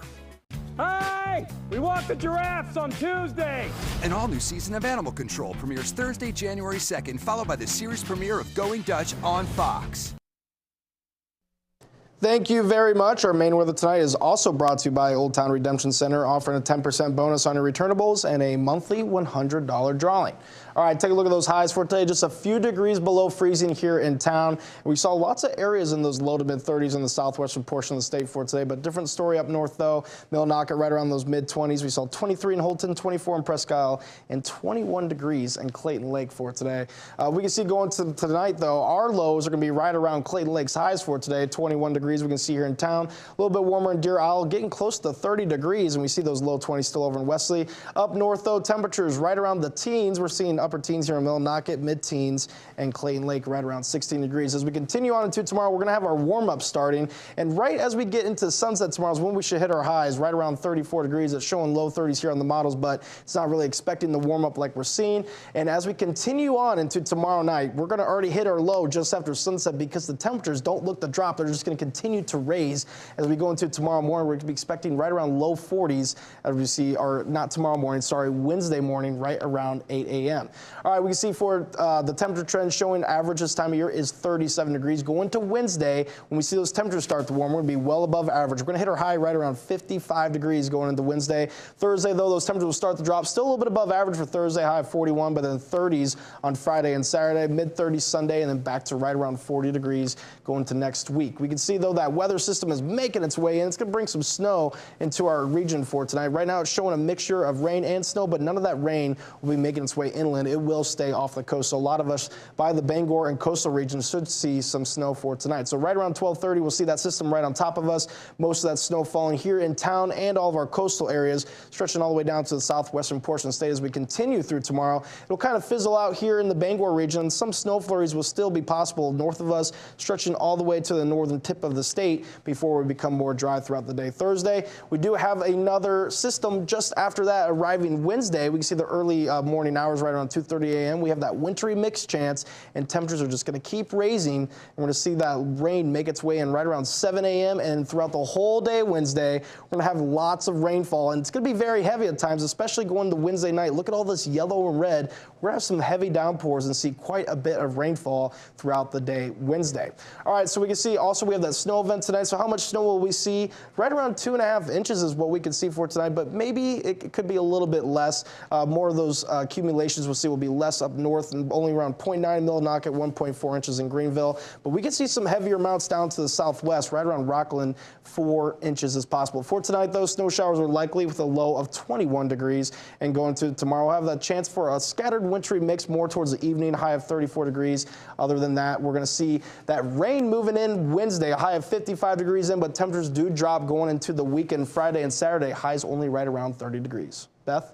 Hey! We walk the giraffes on Tuesday! An all-new season of Animal Control premieres Thursday, January 2nd, followed by the series premiere of Going Dutch on Fox. Thank you very much. Our main weather tonight is also brought to you by Old Town Redemption Center, offering a 10% bonus on your returnables and a monthly $100 drawing. All right, take a look at those highs for today. Just a few degrees below freezing here in town. We saw lots of areas in those low to mid-30s in the southwestern portion of the state for today, but different story up north, though. Millinocket right around those mid-20s. We saw 23 in Holton, 24 in Presque Isle, and 21 degrees in Clayton Lake for today. We can see going to tonight, though, our lows are going to be right around Clayton Lake's highs for today, 21 degrees we can see here in town. A little bit warmer in Deer Isle, getting close to 30 degrees, and we see those low 20s still over in Wesley. Up north, though, temperatures right around the teens. We're seeing upper teens here in Millinocket, mid-teens, and Clayton Lake right around 16 degrees. As we continue on into tomorrow, we're going to have our warm-up starting, and right as we get into sunset tomorrow is when we should hit our highs, right around 34 degrees. It's showing low 30s here on the models, but it's not really expecting the warm-up like we're seeing. And as we continue on into tomorrow night, we're going to already hit our low just after sunset because the temperatures don't look to drop. They're just going to continue continue to raise as we go into tomorrow morning. We're going to be expecting right around low 40s as we see, or not tomorrow morning, sorry, Wednesday morning, right around 8 a.m. All right, we can see for the temperature trend showing average this time of year is 37 degrees. Going to Wednesday, when we see those temperatures start to warm, we're going to be well above average. We're going to hit our high right around 55 degrees going into Wednesday. Thursday, though, those temperatures will start to drop. Still a little bit above average for Thursday, high of 41, but then 30s on Friday and Saturday, mid-30s Sunday, and then back to right around 40 degrees going to next week. We can see, though, that weather system is making its way in. It's going to bring some snow into our region for tonight. Right now, it's showing a mixture of rain and snow, but none of that rain will be making its way inland. It will stay off the coast. So a lot of us by the Bangor and coastal regions should see some snow for tonight. So right around 12:30, we'll see that system right on top of us. Most of that snow falling here in town and all of our coastal areas, stretching all the way down to the southwestern portion of the state as we continue through tomorrow. It'll kind of fizzle out here in the Bangor region. Some snow flurries will still be possible north of us, stretching all the way to the northern tip of the state before we become more dry throughout the day. Thursday, we do have another system just after that arriving Wednesday. We can see the early morning hours right around 2:30 a.m. We have that wintry mix chance, and temperatures are just going to keep raising. And we're going to see that rain make its way in right around 7 a.m. and throughout the whole day Wednesday, we're going to have lots of rainfall, and it's going to be very heavy at times, especially going to Wednesday night. Look at all this yellow and red. We're going to have some heavy downpours and see quite a bit of rainfall throughout the day Wednesday. All right, so we can see also we have that snow event tonight. So how much snow will we see? Right around 2.5 inches is what we can see for tonight, but maybe it could be a little bit less. More of those accumulations we'll see will be less up north, and only around 0.9 Millinock at 1.4 inches in Greenville. But we can see some heavier amounts down to the southwest, right around Rockland, 4 inches is possible. For tonight, though, snow showers are likely with a low of 21 degrees. And going to tomorrow, we'll have that chance for a scattered wintry mix more towards the evening, high of 34 degrees. Other than that, we're going to see that rain moving in Wednesday, a high of 55 degrees in, but temperatures do drop going into the weekend, Friday and Saturday, highs only right around 30 degrees. Beth?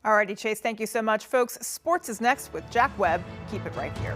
All righty, Chase, thank you so much. Folks, sports is next with Jack Webb. Keep it right here.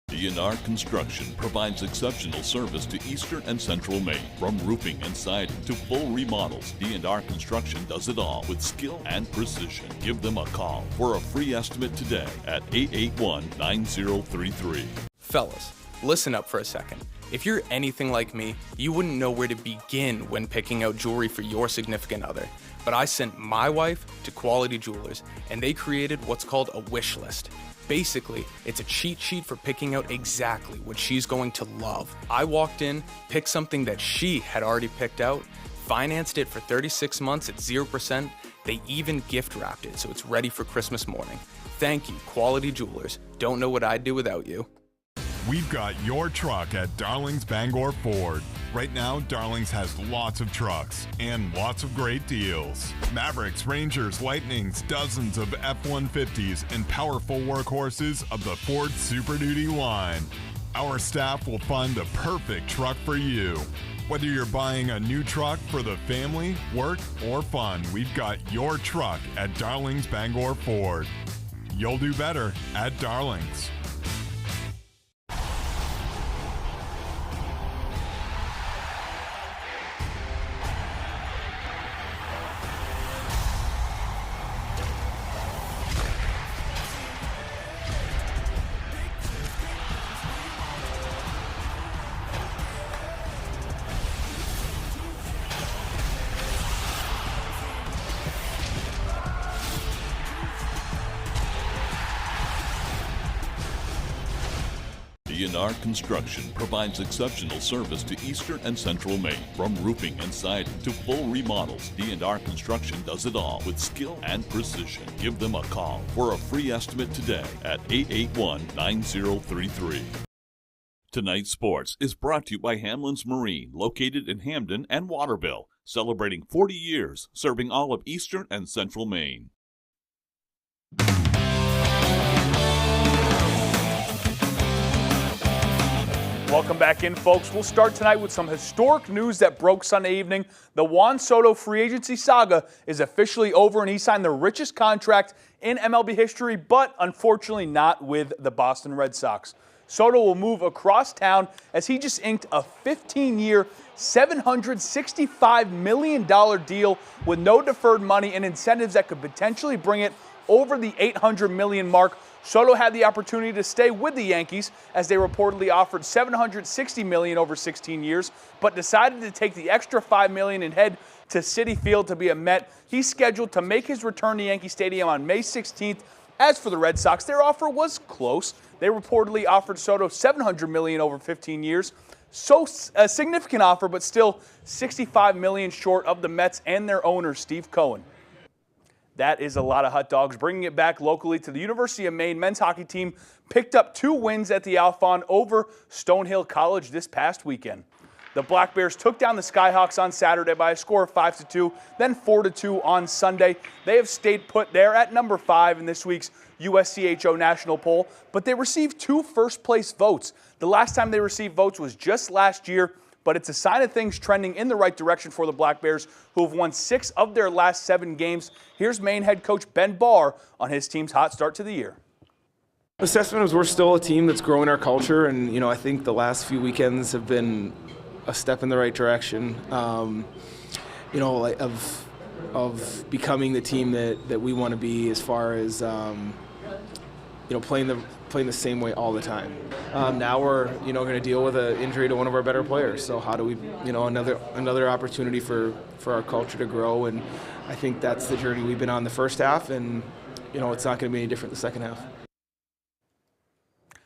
D&R Construction provides exceptional service to Eastern and Central Maine. From roofing and siding to full remodels, D&R Construction does it all with skill and precision. Give them a call for a free estimate today at 881-9033. Fellas, listen up for a second. If you're anything like me, you wouldn't know where to begin when picking out jewelry for your significant other. But I sent my wife to Quality Jewelers, and they created what's called a wish list. Basically, it's a cheat sheet for picking out exactly what she's going to love. I walked in, picked something that she had already picked out, financed it for 36 months at 0%. They even gift wrapped it so it's ready for Christmas morning. Thank you, Quality Jewelers. Don't know what I'd do without you. We've got your truck at Darling's Bangor Ford. Right now, Darling's has lots of trucks and lots of great deals. Mavericks, Rangers, Lightnings, dozens of F-150s, and powerful workhorses of the Ford Super Duty line. Our staff will find the perfect truck for you. Whether you're buying a new truck for the family, work, or fun, we've got your truck at Darling's Bangor Ford. You'll do better at Darling's. D&R Construction provides exceptional service to Eastern and Central Maine. From roofing and siding to full remodels, D&R Construction does it all with skill and precision. Give them a call for a free estimate today at 881-9033. Tonight's sports is brought to you by Hamlin's Marine, located in Hamden and Waterville, celebrating 40 years serving all of Eastern and Central Maine. Welcome back in, folks. We'll start tonight with some historic news that broke Sunday evening. The Juan Soto free agency saga is officially over, and he signed the richest contract in MLB history, but unfortunately not with the Boston Red Sox. Soto will move across town as he just inked a 15-year, $765 million deal with no deferred money and incentives that could potentially bring it over the $800 million mark. Soto had the opportunity to stay with the Yankees as they reportedly offered $760 million over 16 years, but decided to take the extra $5 million and head to Citi Field to be a Met. He's scheduled to make his return to Yankee Stadium on May 16th. As for the Red Sox, their offer was close. They reportedly offered Soto $700 million over 15 years. So a significant offer, but still $65 million short of the Mets and their owner, Steve Cohen. That is a lot of hot dogs. Bringing it back locally to the University of Maine men's hockey team picked up 2 wins at the Alphon over Stonehill College this past weekend. The Black Bears took down the Skyhawks on Saturday by a score of 5-2, then 4-2 on Sunday. They have stayed put there at number 5 in this week's USCHO national poll, but they received 2 first-place votes. The last time they received votes was just last year, but it's a sign of things trending in the right direction for the Black Bears, who have won 6 of their last 7 games. Here's Maine head coach Ben Barr on his team's hot start to the year. Assessment is we're still a team that's growing our culture, and I think the last few weekends have been a step in the right direction. Of becoming the team that we want to be, as far as playing the same way all the time. Now we're going to deal with an injury to one of our better players. So how do we another opportunity for our culture to grow, and I think that's the journey we've been on the first half, and it's not going to be any different the second half.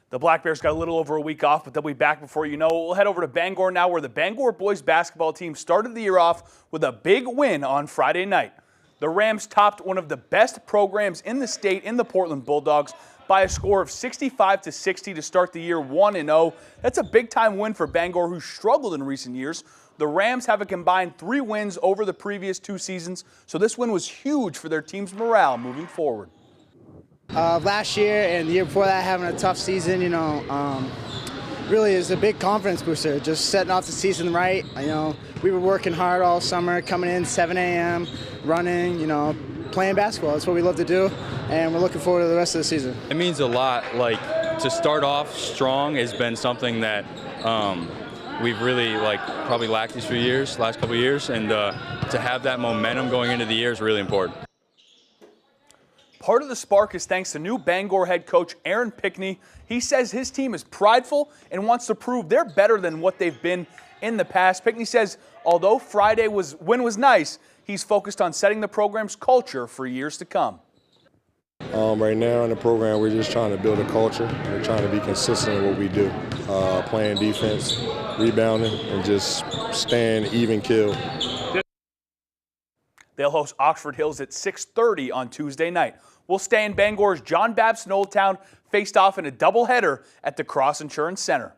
The Black Bears got a little over a week off, but they'll be back before you know. We'll head over to Bangor now, where the Bangor boys basketball team started the year off with a big win on Friday night. The Rams topped one of the best programs in the state in the Portland Bulldogs by a score of 65-60 to start the year 1-0. That's a big-time win for Bangor, who struggled in recent years. The Rams have a combined 3 wins over the previous 2 seasons, so this win was huge for their team's morale moving forward. Last year and the year before that, having a tough season, really is a big confidence booster. Just setting off the season right. We were working hard all summer, coming in 7 a.m., running, playing basketball. That's what we love to do, and we're looking forward to the rest of the season. It means a lot. To start off strong has been something that we've really probably lacked these last couple of years, and to have that momentum going into the year is really important. Part of the spark is thanks to new Bangor head coach Aaron Pickney. He says his team is prideful and wants to prove they're better than what they've been in the past. Pickney says although Friday's win was nice, he's focused on setting the program's culture for years to come. Right now in the program, we're just trying to build a culture. We're trying to be consistent in what we do, playing defense, rebounding, and just staying even keel. They'll host Oxford Hills at 6:30 on Tuesday night. We'll stay in Bangor's John Babson Old Town, faced off in a doubleheader at the Cross Insurance Center.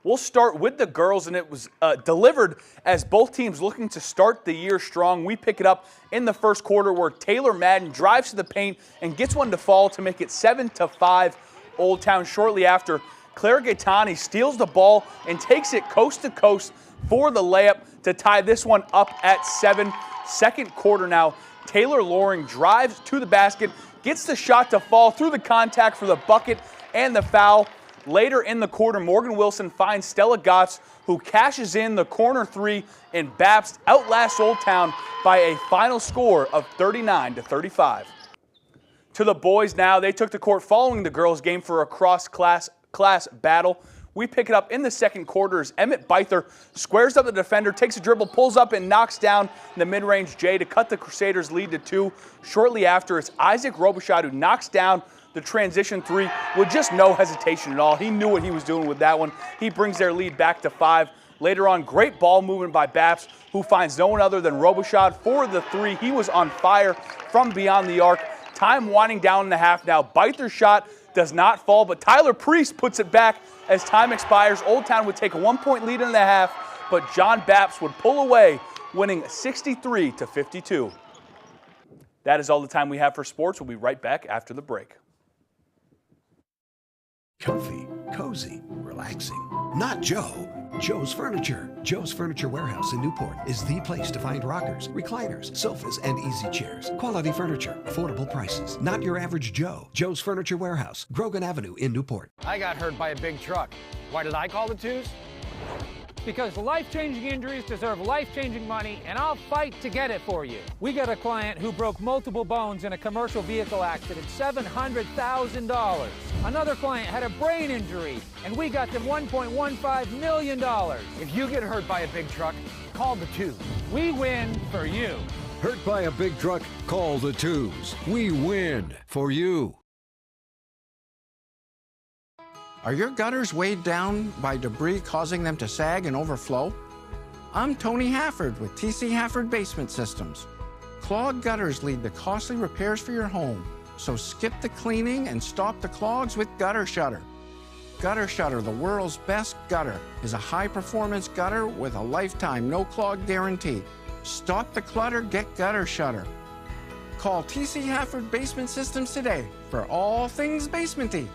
We'll start with the girls, and it was delivered as both teams looking to start the year strong. We pick it up in the first quarter where Taylor Madden drives to the paint and gets one to fall to make it 7-5 Old Town. Shortly after, Claire Gaetani steals the ball and takes it coast to coast for the layup to tie this one up at 7. Second quarter now, Taylor Loring drives to the basket, gets the shot to fall through the contact for the bucket and the foul. Later in the quarter, Morgan Wilson finds Stella Gotts, who cashes in the corner 3, and Babst outlasts Old Town by a final score of 39-35. To the boys now, they took the court following the girls' game for a cross-class battle. We pick it up in the second quarter as Emmett Beither squares up the defender, takes a dribble, pulls up, and knocks down the mid-range J to cut the Crusaders' lead to 2. Shortly after, it's Isaac Robichaud who knocks down the transition 3 with just no hesitation at all. He knew what he was doing with that one. He brings their lead back to 5. Later on, great ball movement by Babs, who finds no one other than Robichaud for the 3. He was on fire from beyond the arc. Time winding down in the half now. Beither's shot does not fall, but Tyler Priest puts it back as time expires. Old Town would take a 1-point lead in the half, but John Babs would pull away, winning 63-52. That is all the time we have for sports. We'll be right back after the break. Comfy, cozy, relaxing. Not Joe. Joe's Furniture. Joe's Furniture Warehouse in Newport is the place to find rockers, recliners, sofas, and easy chairs. Quality furniture, affordable prices. Not your average Joe. Joe's Furniture Warehouse, Grogan Avenue in Newport. I got hurt by a big truck. Why did I call the twos? Because life-changing injuries deserve life-changing money, and I'll fight to get it for you. We got a client who broke multiple bones in a commercial vehicle accident, $700,000. Another client had a brain injury, and we got them $1.15 million. If you get hurt by a big truck, call the Twos. We win for you. Hurt by a big truck? Call the Twos. We win for you. Are your gutters weighed down by debris causing them to sag and overflow? I'm Tony Hafford with TC Hafford Basement Systems. Clogged gutters lead to costly repairs for your home, so skip the cleaning and stop the clogs with Gutter Shutter. Gutter Shutter, the world's best gutter, is a high-performance gutter with a lifetime no-clog guarantee. Stop the clutter, get Gutter Shutter. Call TC Hafford Basement Systems today for all things basementy.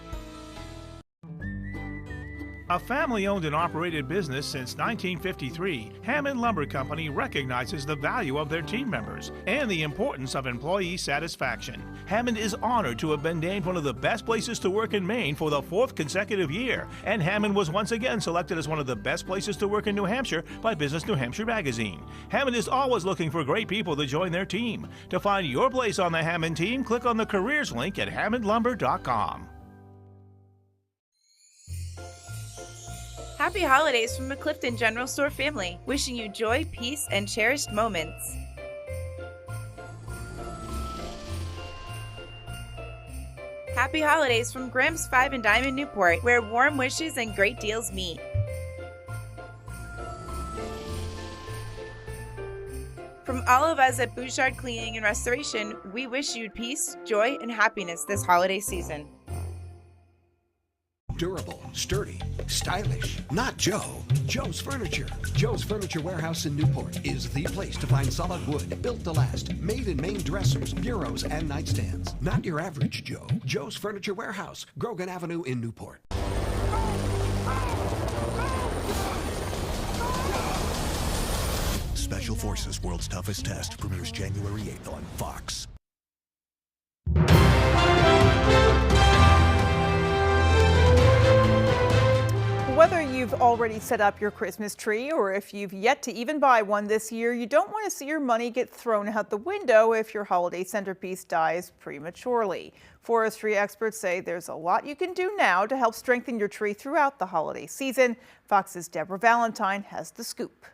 A family-owned and operated business since 1953, Hammond Lumber Company recognizes the value of their team members and the importance of employee satisfaction. Hammond is honored to have been named one of the best places to work in Maine for the 4th consecutive year, and Hammond was once again selected as one of the best places to work in New Hampshire by Business New Hampshire magazine. Hammond is always looking for great people to join their team. To find your place on the Hammond team, click on the careers link at hammondlumber.com. Happy holidays from the Clifton General Store family, wishing you joy, peace, and cherished moments. Happy holidays from Grimm's 5 and Diamond Newport, where warm wishes and great deals meet. From all of us at Bouchard Cleaning and Restoration, we wish you peace, joy, and happiness this holiday season. Durable, sturdy, stylish. Not Joe. Joe's Furniture. Joe's Furniture Warehouse in Newport is the place to find solid wood, built to last, made in Maine dressers, bureaus, and nightstands. Not your average Joe. Joe's Furniture Warehouse, Grogan Avenue in Newport. Special Forces World's Toughest Test premieres January 8th on Fox. Whether you've already set up your Christmas tree or if you've yet to even buy one this year, you don't want to see your money get thrown out the window if your holiday centerpiece dies prematurely. Forestry experts say there's a lot you can do now to help strengthen your tree throughout the holiday season. Fox's Deborah Valentine has the scoop.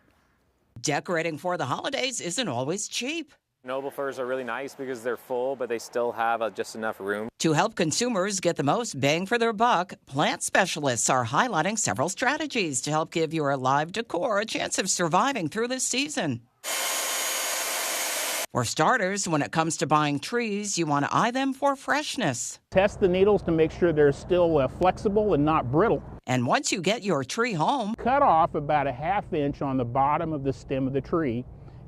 Decorating for the holidays isn't always cheap. Noble firs are really nice because they're full, but they still have just enough room. To help consumers get the most bang for their buck, plant specialists are highlighting several strategies to help give your live decor a chance of surviving through this season. For starters, when it comes to buying trees, you want to eye them for freshness. Test the needles to make sure they're still flexible and not brittle. And once you get your tree home, cut off about a ½ inch on the bottom of the stem of the tree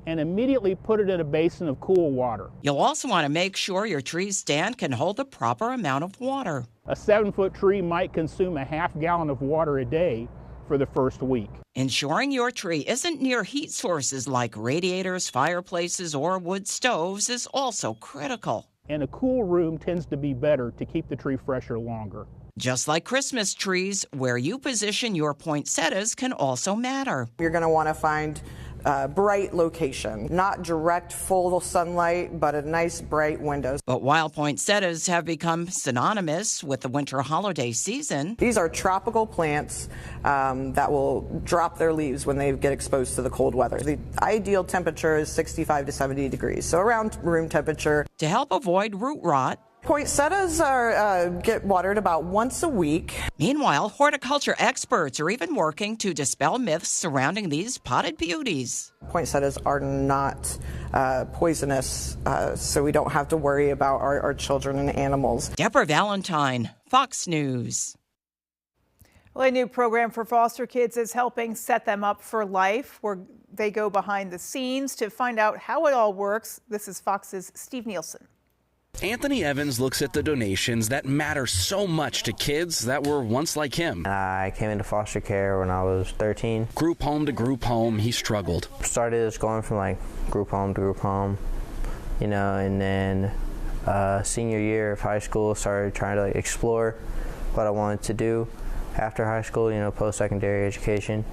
and immediately put it in a basin of cool water. You'll also want to make sure your tree's stand can hold the proper amount of water. A 7-foot tree might consume a ½ gallon of water a day for the first week. Ensuring your tree isn't near heat sources like radiators, fireplaces, or wood stoves is also critical. And a cool room tends to be better to keep the tree fresher longer. Just like Christmas trees, where you position your poinsettias can also matter. You're going to want to find bright location, not direct full sunlight, but a nice bright window. But while poinsettias have become synonymous with the winter holiday season, these are tropical plants that will drop their leaves when they get exposed to the cold weather. The ideal temperature is 65 to 70 degrees, so around room temperature. To help avoid root rot, poinsettias get watered about once a week. Meanwhile, horticulture experts are even working to dispel myths surrounding these potted beauties. Poinsettias are not poisonous, so we don't have to worry about our children and animals. Deborah Valentine, Fox News. Well, a new program for foster kids is helping set them up for life, where they go behind the scenes to find out how it all works. This is Fox's Steve Nielsen. Anthony Evans looks at the donations that matter so much to kids that were once like him. I came into foster care when I was 13. Group home to group home, he struggled. Started just going from like group home to group home, you know, and then senior year of high school started trying to explore what I wanted to do after high school, you know, post-secondary education.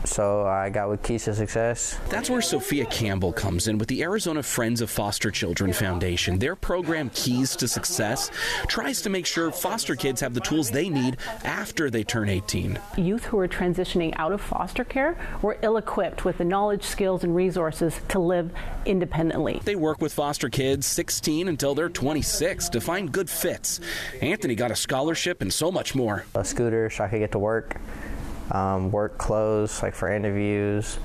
So I got with Keys to Success. That's where Sophia Campbell comes in with the Arizona Friends of Foster Children Foundation. Their program, Keys to Success, tries to make sure foster kids have the tools they need after they turn 18. Youth who are transitioning out of foster care were ill-equipped with the knowledge, skills, and resources to live independently. They work with foster kids 16 until they're 26 to find good fits. Anthony got a scholarship and so much more. A scooter so I could get to work. Work clothes, like for interviews,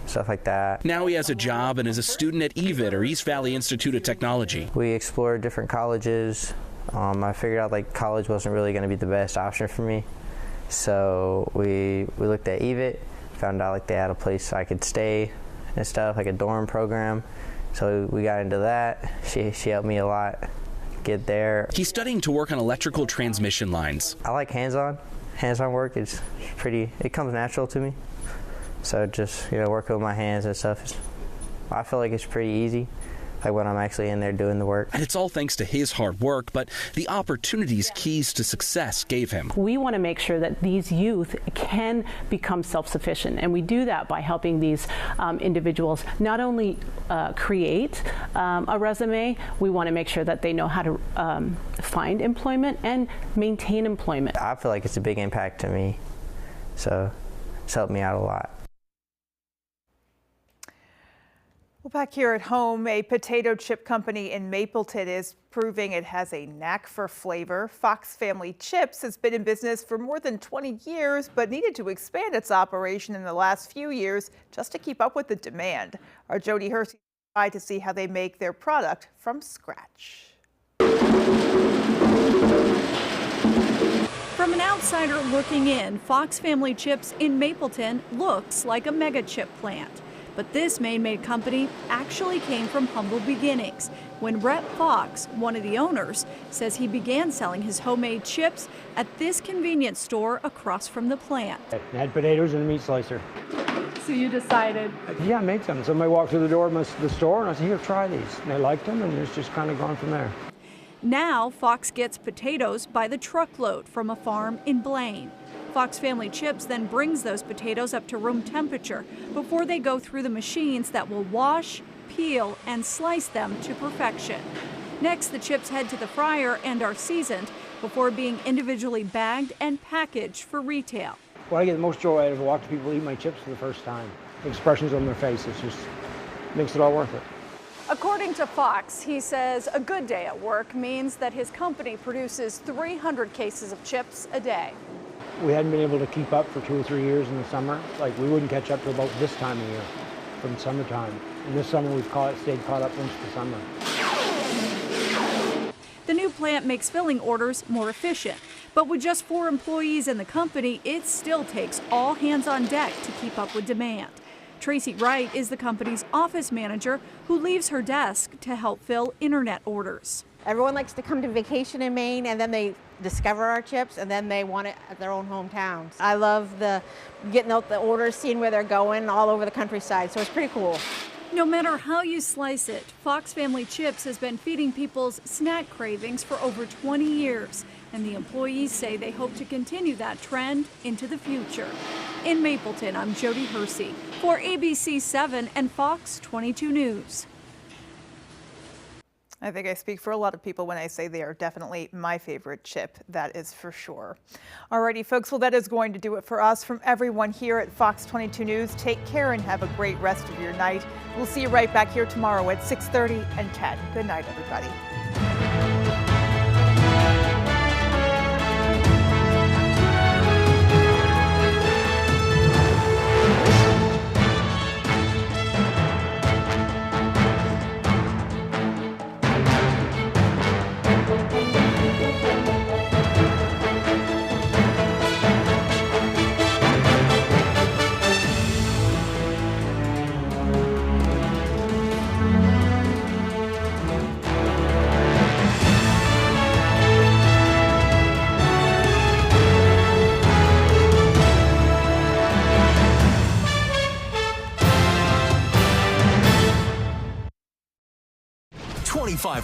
stuff like that. Now he has a job and is a student at EVIT, or East Valley Institute of Technology. We explored different colleges. I figured out like college wasn't really going to be the best option for me. So we looked at EVIT, found out like they had a place I could stay and stuff, like a dorm program. So we got into that. She helped me a lot get there. He's studying to work on electrical transmission lines. I like hands-on work. It comes natural to me. So just, working with my hands and stuff, I feel like it's pretty easy, like when I'm actually in there doing the work. And it's all thanks to his hard work, but the opportunities Keys to Success gave him. We want to make sure that these youth can become self-sufficient, and we do that by helping these individuals not only create a resume, we want to make sure that they know how to find employment and maintain employment. I feel like it's a big impact to me, so it's helped me out a lot. Well, back here at home, a potato chip company in Mapleton is proving it has a knack for flavor. Fox Family Chips has been in business for more than 20 years, but needed to expand its operation in the last few years just to keep up with the demand. Our Jody Hersey tried to see how they make their product from scratch. From an outsider looking in, Fox Family Chips in Mapleton looks like a mega chip plant. But this Maine-made company actually came from humble beginnings when Rhett Fox, one of the owners, says he began selling his homemade chips at this convenience store across from the plant. It had potatoes and a meat slicer. So you decided? Yeah, I made some. Somebody walked through the door of the store and I said, here, try these. And they liked them, and it's just kind of gone from there. Now Fox gets potatoes by the truckload from a farm in Blaine. Fox Family Chips then brings those potatoes up to room temperature before they go through the machines that will wash, peel, and slice them to perfection. Next, the chips head to the fryer and are seasoned before being individually bagged and packaged for retail. What I get the most joy out of is watching people eat my chips for the first time. The expressions on their faces just makes it all worth it. According to Fox, he says a good day at work means that his company produces 300 cases of chips a day. We hadn't been able to keep up for 2 or 3 years in the summer. Like, we wouldn't catch up to about this time of year, from summertime. And this summer we've stayed caught up into the summer. The new plant makes filling orders more efficient, but with just 4 employees in the company, it still takes all hands on deck to keep up with demand. Tracy Wright is the company's office manager who leaves her desk to help fill internet orders. Everyone likes to come to vacation in Maine, and then they discover our chips, and then they want it at their own hometowns. I love getting out the orders, seeing where they're going all over the countryside, so it's pretty cool. No matter how you slice it, Fox Family Chips has been feeding people's snack cravings for over 20 years, and the employees say they hope to continue that trend into the future. In Mapleton, I'm Jody Hersey for ABC 7 and Fox 22 News. I think I speak for a lot of people when I say they are definitely my favorite chip, that is for sure. Alrighty, folks, well, that is going to do it for us. From everyone here at Fox 22 News, take care and have a great rest of your night. We'll see you right back here tomorrow at 6:30 and 10. Good night, everybody.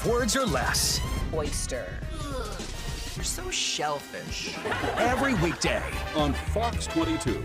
Words or less. Oyster. You're so shellfish. Every weekday on Fox 22.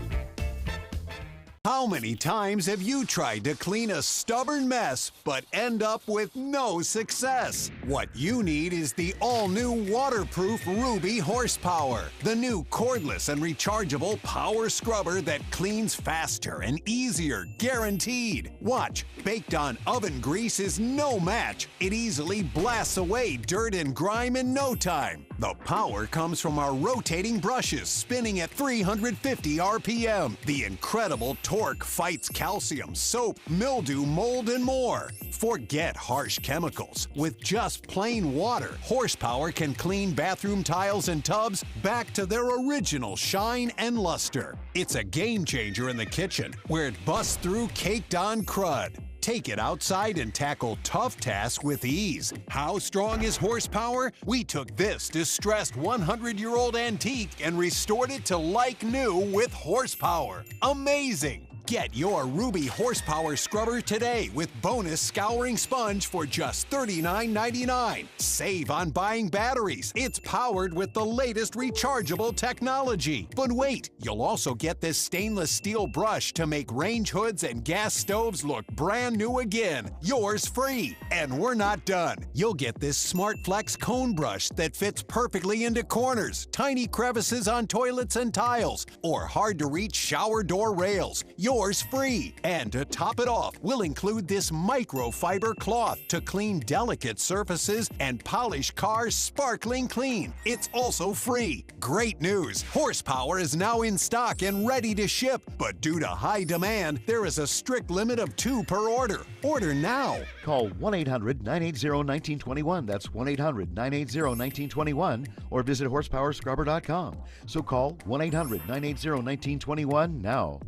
How many times have you tried to clean a stubborn mess but end up with no success? What you need is the all-new waterproof Ruby Horsepower, the new cordless and rechargeable power scrubber that cleans faster and easier, guaranteed. Watch, baked on oven grease is no match. It easily blasts away dirt and grime in no time. The power comes from our rotating brushes spinning at 350 RPM. The incredible torque fights calcium, soap, mildew, mold, and more. Forget harsh chemicals. With just plain water, Horsepower can clean bathroom tiles and tubs back to their original shine and luster. It's a game changer in the kitchen, where it busts through caked-on crud. Take it outside and tackle tough tasks with ease. How strong is Horsepower? We took this distressed 100-year-old antique and restored it to like new with Horsepower. Amazing! Get your Ruby Horsepower Scrubber today with bonus scouring sponge for just $39.99. Save on buying batteries. It's powered with the latest rechargeable technology. But wait, you'll also get this stainless steel brush to make range hoods and gas stoves look brand new again. Yours free. And we're not done. You'll get this Smart Flex cone brush that fits perfectly into corners, tiny crevices on toilets and tiles, or hard-to-reach shower door rails. Yours free. And to top it off, we'll include this microfiber cloth to clean delicate surfaces and polish cars sparkling clean. It's also free. Great news! Horsepower is now in stock and ready to ship, but due to high demand, there is a strict limit of 2 per order. Order now. Call 1-800-980-1921. That's 1-800-980-1921, or visit horsepowerscrubber.com. So call 1-800-980-1921 now.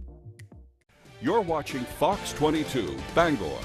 You're watching Fox 22 Bangor.